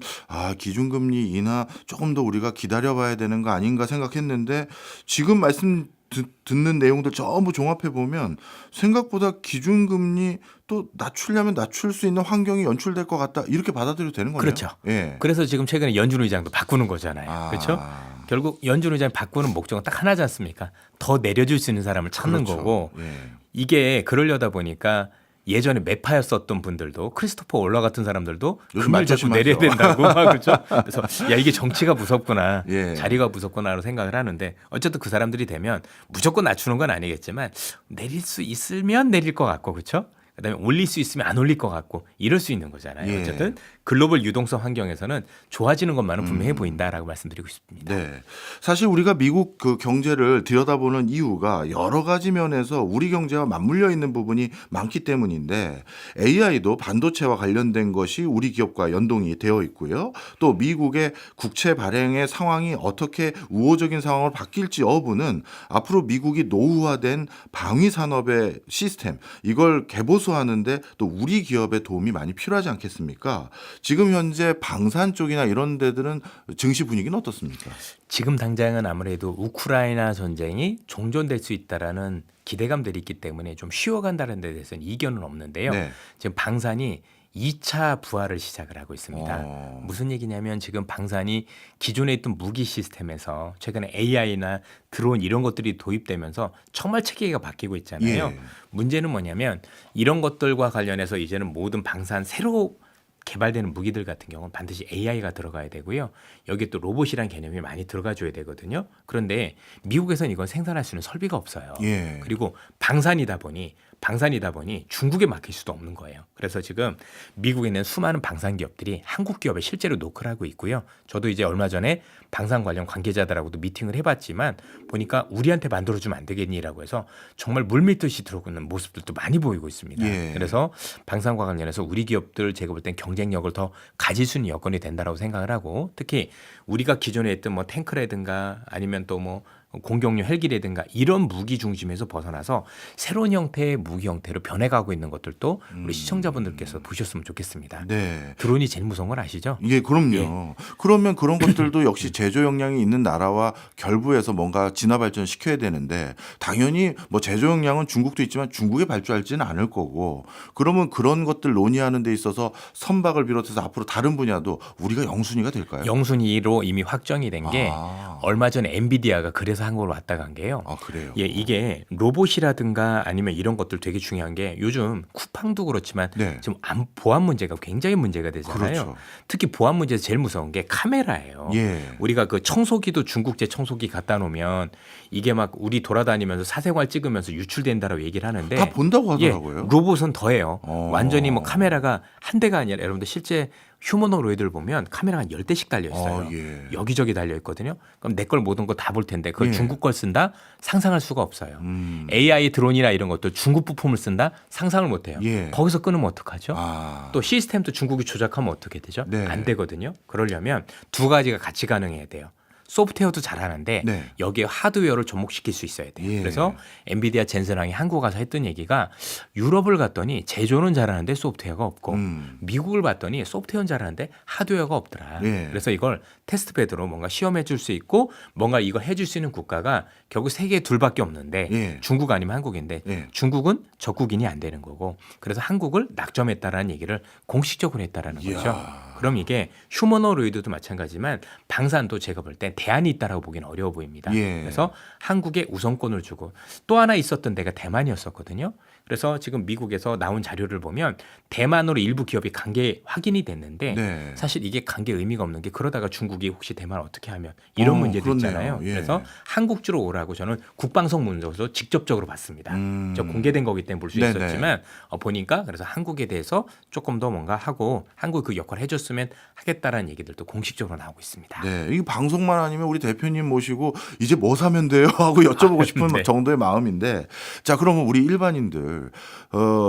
기준금리 인하 조금 더 우리가 기다려봐야 되는 거 아닌가 생각했는데 지금 말씀 듣는 내용들 전부 종합해 보면 생각보다 기준금리 또 낮추려면 낮출 수 있는 환경이 연출될 것 같다 이렇게 받아들여도 되는 거네요. 그렇죠. 예. 그래서 지금 최근에 연준 의장도 바꾸는 거잖아요. 그렇죠? 결국 연준 의장이 바꾸는 목적은 딱 하나지 않습니까? 더 내려줄 수 있는 사람을 찾는 그렇죠. 거고 예. 이게 그러려다 보니까 예전에 매파였었던 분들도 크리스토퍼 올러 같은 사람들도 요즘 금리를 자꾸 조심하죠. 내려야 된다고 그렇죠. 그래서 야 이게 정치가 무섭구나, 예. 자리가 무섭구나로 생각을 하는데 어쨌든 그 사람들이 되면 무조건 낮추는 건 아니겠지만 내릴 수 있으면 내릴 것 같고 그렇죠. 그다음에 올릴 수 있으면 안 올릴 것 같고 이럴 수 있는 거잖아요. 예. 어쨌든 글로벌 유동성 환경에서는 좋아지는 것만은 분명해 보인다라고 말씀드리고 싶습니다. 네. 사실 우리가 미국 그 경제를 들여다보는 이유가 여러 가지 면에서 우리 경제와 맞물려 있는 부분이 많기 때문인데 AI도 반도체와 관련된 것이 우리 기업과 연동이 되어 있고요. 또 미국의 국채 발행의 상황이 어떻게 우호적인 상황으로 바뀔지 여부는 앞으로 미국이 노후화된 방위 산업의 시스템 이걸 개보수하는데 또 우리 기업의 도움이 많이 필요하지 않겠습니까? 지금 현재 방산 쪽이나 이런 데들은 증시 분위기는 어떻습니까? 지금 당장은 아무래도 우크라이나 전쟁이 종전될 수 있다라는 기대감들이 있기 때문에 좀 쉬어간다는 데 대해서는 이견은 없는데요. 네. 지금 방산이 2차 부활을 시작을 하고 있습니다. 무슨 얘기냐면 지금 방산이 기존에 있던 무기 시스템에서 최근에 AI나 드론 이런 것들이 도입되면서 정말 체계가 바뀌고 있잖아요. 예. 문제는 뭐냐면 이런 것들과 관련해서 이제는 모든 방산 새로 개발되는 무기들 같은 경우는 반드시 AI가 들어가야 되고요. 여기에 또 로봇이라는 개념이 많이 들어가줘야 되거든요. 그런데 미국에서는 이건 생산할 수 있는 설비가 없어요. 예. 그리고 방산이다 보니 중국에 맡길 수도 없는 거예요. 그래서 지금 미국에 있는 수많은 방산 기업들이 한국 기업에 실제로 노크를 하고 있고요. 저도 이제 얼마 전에 방산 관련 관계자들하고도 미팅을 해봤지만 보니까 우리한테 만들어주면 안 되겠니라고 해서 정말 물밀듯이 들어오는 모습들도 많이 보이고 있습니다. 예. 그래서 방산과 관련해서 우리 기업들 제가 볼 땐 경쟁력을 더 가질 수 있는 여건이 된다라고 생각을 하고 특히 우리가 기존에 했던 뭐 탱크라든가 아니면 또 뭐 공격용 헬기라든가 이런 무기 중심에서 벗어나서 새로운 형태의 무기 형태로 변해가고 있는 것들도 우리 시청자분들께서 보셨으면 좋겠습니다. 네. 드론이 제일 무서운 걸 아시죠? 예, 그럼요. 그러면 그런 것들도 역시 제조 역량이 있는 나라와 결부해서 뭔가 진화 발전 시켜야 되는데 당연히 뭐 제조 역량은 중국도 있지만 중국에 발주할지는 않을 거고 그러면 그런 것들 논의하는 데 있어서 선박을 비롯해서 앞으로 다른 분야도 우리가 영순위가 될까요? 영순위로 이미 확정이 된 게 아. 얼마 전에 엔비디아가 그래서 한국으로 왔다 간 게요. 그래요. 예, 이게 로봇이라든가 아니면 이런 것들 되게 중요한 게 요즘 쿠팡도 그렇지만 네. 지금 보안 문제가 굉장히 문제가 되잖아요. 그렇죠. 특히 보안 문제에서 제일 무서운 게 카메라예요. 예. 우리가 그 청소기도 중국제 청소기 갖다 놓으면 이게 막 우리 돌아다니면서 사생활 찍으면서 유출된다라고 얘기를 하는데 다 본다고 예, 하더라고요. 로봇은 더해요. 어. 완전히 뭐 카메라가 한 대가 아니라 여러분들 실제 휴머노로이드를 보면 카메라가 한 10대씩 달려 있어요. 예. 여기저기 달려 있거든요. 그럼 내 걸 모든 거 다 볼 텐데 그걸 예. 중국 걸 쓴다? 상상할 수가 없어요. AI 드론이나 이런 것도 중국 부품을 쓴다? 상상을 못 해요. 예. 거기서 끊으면 어떡하죠? 아. 또 시스템도 중국이 조작하면 어떻게 되죠? 네. 안 되거든요. 그러려면 두 가지가 같이 가능해야 돼요. 소프트웨어도 잘하는데 네. 여기에 하드웨어를 접목시킬 수 있어야 돼요. 예. 그래서 엔비디아 젠슨왕이 한국 가서 했던 얘기가 유럽을 갔더니 제조는 잘하는데 소프트웨어가 없고 미국을 봤더니 소프트웨어는 잘하는데 하드웨어가 없더라. 예. 그래서 이걸 테스트베드로 뭔가 시험해 줄 수 있고 뭔가 이걸 해줄 수 있는 국가가 결국 세계에 둘밖에 없는데 예. 중국 아니면 한국인데 예. 중국은 적국인이 안 되는 거고 그래서 한국을 낙점했다라는 얘기를 공식적으로 했다라는 이야. 거죠. 그럼 이게 휴머노로이드도 마찬가지지만 방산도 제가 볼 때 대안이 있다라고 보기는 어려워 보입니다. 예. 그래서 한국에 우선권을 주고 또 하나 있었던 데가 대만이었었거든요. 그래서 지금 미국에서 나온 자료를 보면 대만으로 일부 기업이 관계 확인이 됐는데 네. 사실 이게 관계 의미가 없는 게 그러다가 중국이 혹시 대만을 어떻게 하면 이런 문제도 그렇네요. 있잖아요. 예. 그래서 한국주로 오라고 저는 국방성 문서에서 직접적으로 봤습니다. 저 공개된 거기 때문에 볼 수 네네. 있었지만 보니까 그래서 한국에 대해서 조금 더 뭔가 하고 한국 그 역할을 해줬으면 하겠다라는 얘기들도 공식적으로 나오고 있습니다. 네, 이 방송만 아니면 우리 대표님 모시고 이제 뭐 사면 돼요 하고 여쭤보고 싶은 네. 정도의 마음인데, 자 그러면 우리 일반인들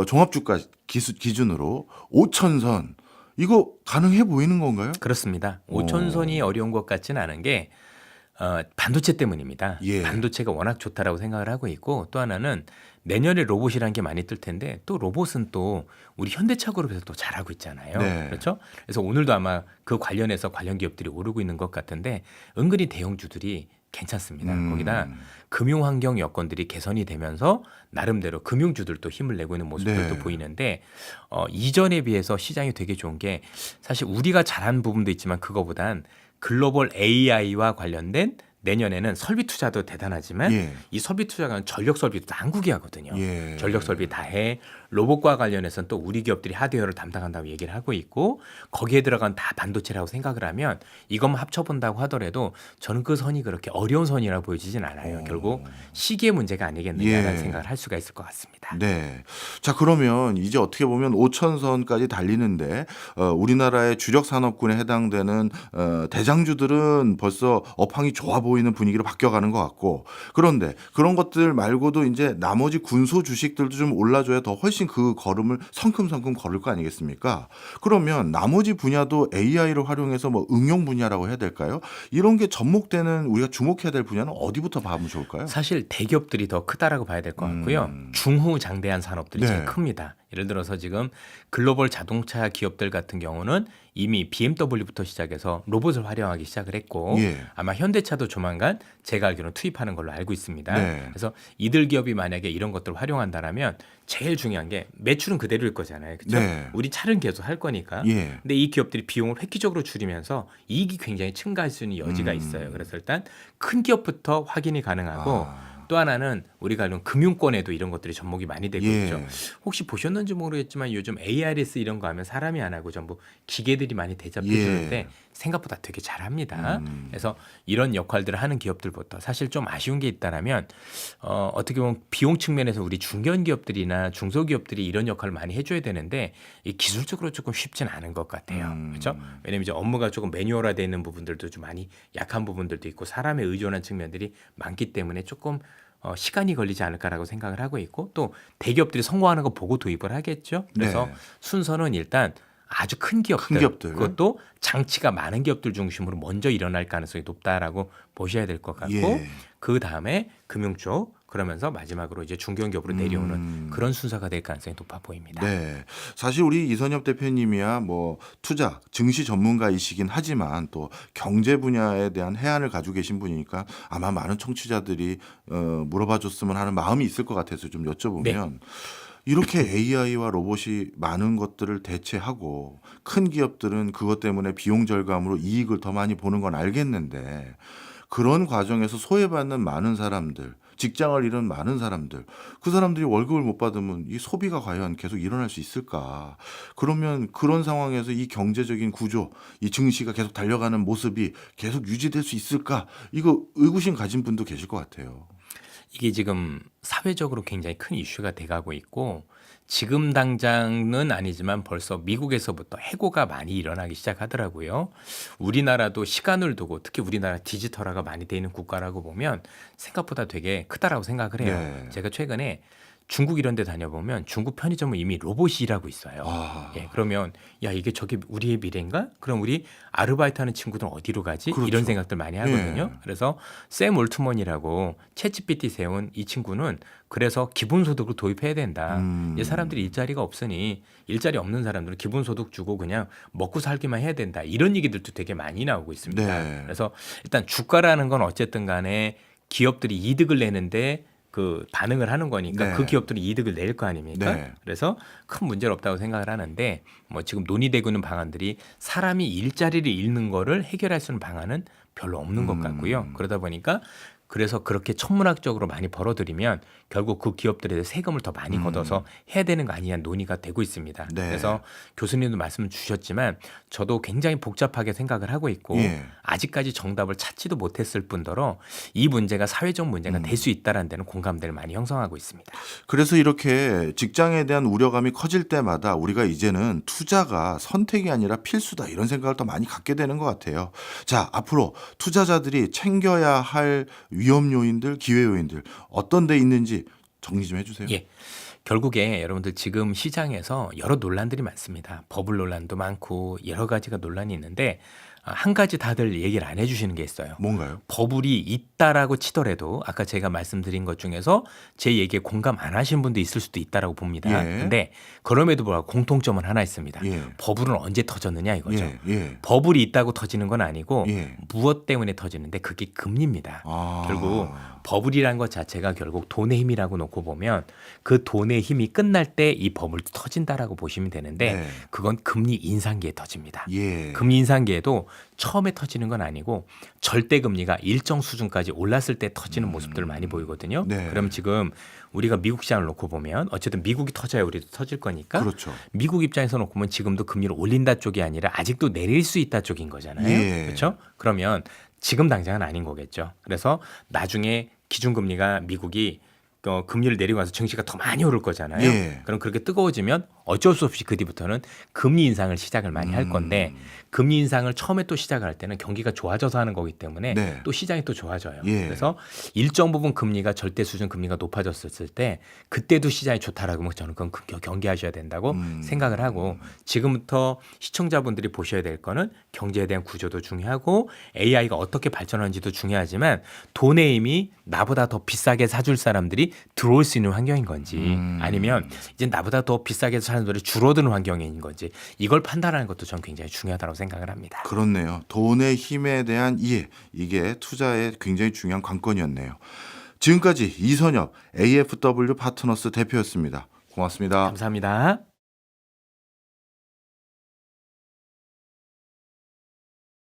종합주가 기준으로 5천선 이거 가능해 보이는 건가요? 그렇습니다. 5천선이 어려운 것 같지는 않은 게 반도체 때문입니다. 예. 반도체가 워낙 좋다라고 생각을 하고 있고 또 하나는 내년에 로봇이라는 게 많이 뜰 텐데 또 로봇은 또 우리 현대차 그룹에서 또 잘하고 있잖아요. 네. 그렇죠? 그래서 오늘도 아마 그 관련해서 관련 기업들이 오르고 있는 것 같은데 은근히 대형주들이 괜찮습니다. 거기다 금융 환경 여건들이 개선이 되면서 나름대로 금융주들도 힘을 내고 있는 모습들도 네. 보이는데 이전에 비해서 시장이 되게 좋은 게 사실 우리가 잘한 부분도 있지만 그거보단 글로벌 AI와 관련된 내년에는 설비 투자도 대단하지만 예. 이 설비 투자가 전력 설비도 다 한국이 하거든요. 예. 전력 설비 다 해. 로봇과 관련해서는 또 우리 기업들이 하드웨어를 담당한다고 얘기를 하고 있고 거기에 들어간 다 반도체라고 생각을 하면 이것만 합쳐본다고 하더라도 저는 그 선이 그렇게 어려운 선이라고 보여지진 않아요. 결국 시기의 문제가 아니겠느냐라는 예. 생각을 할 수가 있을 것 같습니다. 네. 자 그러면 이제 어떻게 보면 5천선까지 달리는데 우리나라의 주력 산업군에 해당되는 대장주들은 벌써 업황이 좋아 보이는 분위기로 바뀌어가는 것 같고, 그런데 그런 것들 말고도 이제 나머지 군소 주식들도 좀 올라줘야 더 훨씬 그 걸음을 성큼성큼 걸을 거 아니겠습니까? 그러면 나머지 분야도 AI를 활용해서 뭐 응용 분야라고 해야 될까요? 이런 게 접목되는 우리가 주목해야 될 분야는 어디부터 봐면 좋을까요? 사실 대기업들이 더 크다라고 봐야 될 것 같고요. 중후장대한 산업들이 네. 제일 큽니다. 예를 들어서 지금 글로벌 자동차 기업들 같은 경우는 이미 BMW부터 시작해서 로봇을 활용하기 시작을 했고 예. 아마 현대차도 조만간 제가 알기로는 투입하는 걸로 알고 있습니다. 네. 그래서 이들 기업이 만약에 이런 것들을 활용한다라면 제일 중요한 게 매출은 그대로일 거잖아요. 그렇죠? 네. 우리 차는 계속 할 거니까. 예. 근데 이 기업들이 비용을 획기적으로 줄이면서 이익이 굉장히 증가할 수 있는 여지가 있어요. 그래서 일단 큰 기업부터 확인이 가능하고 또 하나는 우리가 알는 금융권에도 이런 것들이 접목이 많이 되고 예. 있죠. 혹시 보셨는지 모르겠지만 요즘 ARS 이런 거 하면 사람이 안 하고 전부 기계들이 많이 대접해 주는데 예. 생각보다 되게 잘합니다. 그래서 이런 역할들을 하는 기업들부터 사실 좀 아쉬운 게 있다라면 어떻게 보면 비용 측면에서 우리 중견기업들이나 중소기업들이 이런 역할을 많이 해줘야 되는데 이 기술적으로 조금 쉽지는 않은 것 같아요. 그렇죠? 왜냐하면 이제 업무가 조금 매뉴얼화되어 있는 부분들도 좀 많이 약한 부분들도 있고 사람에 의존한 측면들이 많기 때문에 조금 시간이 걸리지 않을까라고 생각을 하고 있고 또 대기업들이 성공하는 거 보고 도입을 하겠죠. 그래서 네. 순서는 일단 아주 큰 기업들, 큰 기업들. 그것도 장치가 많은 기업들 중심으로 먼저 일어날 가능성이 높다라고 보셔야 될 것 같고 예. 그 다음에 금융 쪽 그러면서 마지막으로 이제 중견기업으로 내려오는 그런 순서가 될 가능성이 높아 보입니다. 네. 사실 우리 이선엽 대표님이야 뭐 투자, 증시 전문가이시긴 하지만 또 경제 분야에 대한 해안을 가지고 계신 분이니까 아마 많은 청취자들이 물어봐 줬으면 하는 마음이 있을 것 같아서 좀 여쭤보면 이렇게 AI와 로봇이 많은 것들을 대체하고 큰 기업들은 그것 때문에 비용 절감으로 이익을 더 많이 보는 건 알겠는데 그런 과정에서 소외받는 많은 사람들, 직장을 잃은 많은 사람들, 그 사람들이 월급을 못 받으면 이 소비가 과연 계속 일어날 수 있을까? 그러면 그런 상황에서 이 경제적인 구조, 이 증시가 계속 달려가는 모습이 계속 유지될 수 있을까? 이거 의구심 가진 분도 계실 것 같아요. 이게 지금 사회적으로 굉장히 큰 이슈가 돼가고 있고 지금 당장은 아니지만 벌써 미국에서부터 해고가 많이 일어나기 시작하더라고요. 우리나라도 시간을 두고 특히 우리나라 디지털화가 많이 돼 있는 국가라고 보면 생각보다 되게 크다라고 생각을 해요. 네. 제가 최근에 중국 이런 데 다녀보면 중국 편의점은 이미 로봇이 일하고 있어요. 아. 예, 그러면 야 이게 저게 우리의 미래인가? 그럼 우리 아르바이트하는 친구들은 어디로 가지? 그렇죠. 이런 생각들 많이 하거든요. 예. 그래서 샘 올트먼이라고 챗GPT 세운 이 친구는 그래서 기본소득을 도입해야 된다. 이 사람들이 일자리가 없으니 일자리 없는 사람들은 기본소득 주고 그냥 먹고 살기만 해야 된다. 이런 얘기들도 되게 많이 나오고 있습니다. 네. 그래서 일단 주가라는 건 어쨌든 간에 기업들이 이득을 내는데 그 반응을 하는 거니까 네. 그 기업들이 이득을 낼 거 아닙니까? 네. 그래서 큰 문제는 없다고 생각을 하는데 뭐 지금 논의되고 있는 방안들이 사람이 일자리를 잃는 거를 해결할 수 있는 방안은 별로 없는 것 같고요. 그러다 보니까 그래서 그렇게 천문학적으로 많이 벌어들이면 결국 그 기업들에 세금을 더 많이 걷어서 해야 되는 거 아니냐 논의가 되고 있습니다. 네. 그래서 교수님도 말씀 주셨지만 저도 굉장히 복잡하게 생각을 하고 있고 예. 아직까지 정답을 찾지도 못했을 뿐더러 이 문제가 사회적 문제가 될 수 있다는 데는 공감대를 많이 형성하고 있습니다. 그래서 이렇게 직장에 대한 우려감이 커질 때마다 우리가 이제는 투자가 선택이 아니라 필수다 이런 생각을 더 많이 갖게 되는 것 같아요. 자, 앞으로 투자자들이 챙겨야 할 위험 요인들, 기회 요인들 어떤 데 있는지 정리 좀 해주세요. 예. 결국에 여러분들 지금 시장에서 여러 논란들이 많습니다. 버블 논란도 많고 여러 가지가 논란이 있는데 한 가지 다들 얘기를 안 해주시는 게 있어요. 뭔가요? 버블이 있다라고 치더라도 아까 제가 말씀드린 것 중에서 제 얘기에 공감 안 하신 분도 있을 수도 있다라고 봅니다. 예. 근데 그럼에도 불구하고 공통점은 하나 있습니다. 예. 버블은 언제 터졌느냐 이거죠. 예. 예. 버블이 있다고 터지는 건 아니고 예. 무엇 때문에 터지는데 그게 금리입니다. 아. 결국 버블이라는 것 자체가 결국 돈의 힘이라고 놓고 보면 그 돈의 힘이 끝날 때 이 버블도 터진다라고 보시면 되는데 네. 그건 금리 인상기에 터집니다. 예. 금리 인상기에도 처음에 터지는 건 아니고 절대 금리가 일정 수준까지 올랐을 때 터지는 모습들을 많이 보이거든요. 네. 그럼 지금 우리가 미국 시장을 놓고 보면 어쨌든 미국이 터져야 우리도 터질 거니까 그렇죠. 미국 입장에서 놓고 보면 지금도 금리를 올린다 쪽이 아니라 아직도 내릴 수 있다 쪽인 거잖아요. 예. 그렇죠? 그러면 지금 당장은 아닌 거겠죠. 그래서 나중에 기준금리가 미국이 금리를 내리고 나서 증시가 더 많이 오를 거잖아요. 예. 그럼 그렇게 뜨거워지면 어쩔 수 없이 그 뒤부터는 금리 인상을 시작을 많이 할 건데 금리 인상을 처음에 또 시작할 때는 경기가 좋아져서 하는 거기 때문에 네. 또 시장이 또 좋아져요. 예. 그래서 일정 부분 금리가 절대 수준 금리가 높아졌을 때 그때도 시장이 좋다라고 하면 저는 그건 경계하셔야 된다고 생각을 하고 지금부터 시청자분들이 보셔야 될 거는 경제에 대한 구조도 중요하고 AI가 어떻게 발전하는지도 중요하지만 돈의 힘이 나보다 더 비싸게 사줄 사람들이 들어올 수 있는 환경인 건지 아니면 이제 나보다 더 비싸게 사는 사람들이 줄어드는 환경인 건지 이걸 판단하는 것도 저는 굉장히 중요하다고 생각을 합니다. 그렇네요. 돈의 힘에 대한 이해 이게 투자의 굉장히 중요한 관건이었네요. 지금까지 이선엽 AFW 파트너스 대표였습니다. 고맙습니다. 감사합니다.